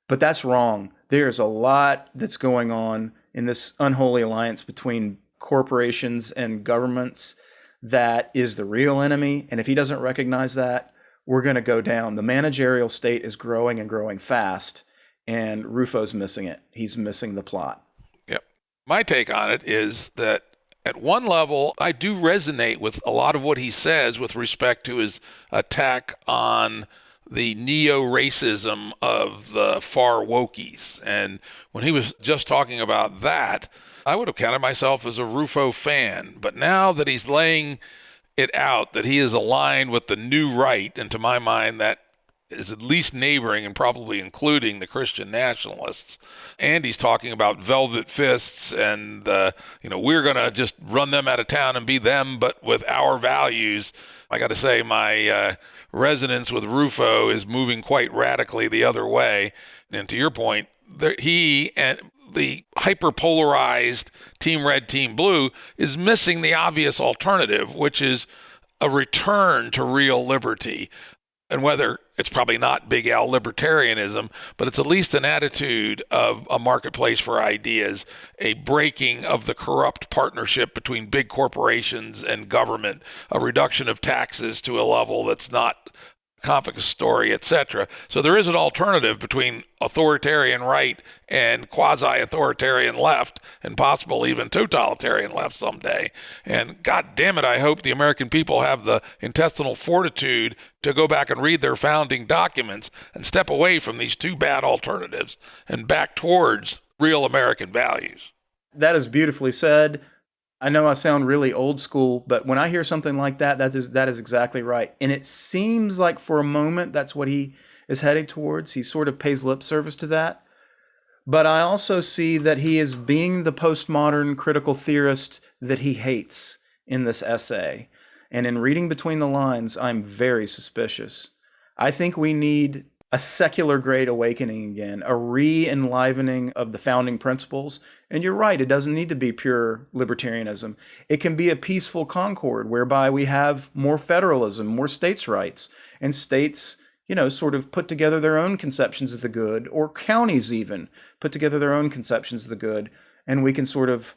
But that's wrong. There's a lot that's going on in this unholy alliance between corporations and governments that is the real enemy. And if he doesn't recognize that, we're going to go down. The managerial state is growing and growing fast, and Rufo's missing it. He's missing the plot. Yep. My take on it is that at one level, I do resonate with a lot of what he says with respect to his attack on the neo-racism of the far wokies. And when he was just talking about that, I would have counted myself as a Rufo fan. But now that he's laying it out, that he is aligned with the new right, and to my mind, that is at least neighboring and probably including the Christian nationalists. And he's talking about velvet fists and, we're going to just run them out of town and be them, but with our values. I got to say, my resonance with Rufo is moving quite radically the other way. And to your point, he and the hyper-polarized Team Red, Team Blue is missing the obvious alternative, which is a return to real liberty. And whether it's probably not big L libertarianism, but it's at least an attitude of a marketplace for ideas, a breaking of the corrupt partnership between big corporations and government, a reduction of taxes to a level that's not confiscatory, etc. So there is an alternative between authoritarian right and quasi-authoritarian left, and possible even totalitarian left someday. And God damn it, I hope the American people have the intestinal fortitude to go back and read their founding documents and step away from these two bad alternatives and back towards real American values. That is beautifully said. I know I sound really old school, but when I hear something like that, that is exactly right. And it seems like for a moment that's what he is heading towards. He sort of pays lip service to that. But I also see that he is being the postmodern critical theorist that he hates in this essay. And in reading between the lines, I'm very suspicious. I think we need a secular great awakening again, a re-enlivening of the founding principles. And you're right, it doesn't need to be pure libertarianism. It can be a peaceful concord whereby we have more federalism, more states' rights, and states, sort of put together their own conceptions of the good, or counties even put together their own conceptions of the good, and we can sort of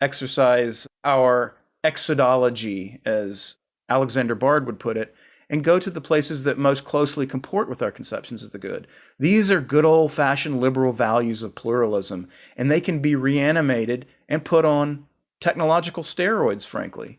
exercise our exodology, as Alexander Bard would put it, and go to the places that most closely comport with our conceptions of the good. These are good old-fashioned liberal values of pluralism, and they can be reanimated and put on technological steroids, frankly.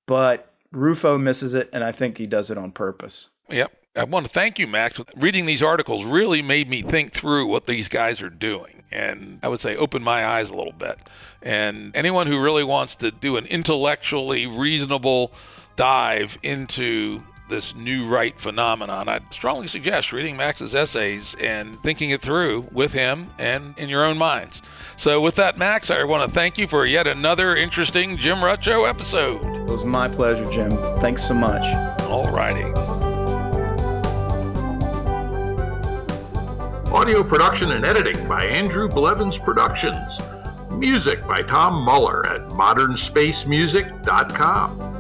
But Rufo misses it, and I think he does it on purpose. Yep. I want to thank you, Max. Reading these articles really made me think through what these guys are doing, and I would say open my eyes a little bit. And anyone who really wants to do an intellectually reasonable dive into this new right phenomenon, I'd strongly suggest reading Max's essays and thinking it through with him and in your own minds. So with that, Max, I want to thank you for yet another interesting Jim Rutt Show episode. It was my pleasure, Jim. Thanks so much. All righty. Audio production and editing by Andrew Blevins Productions. Music by Tom Muller at modernspacemusic.com.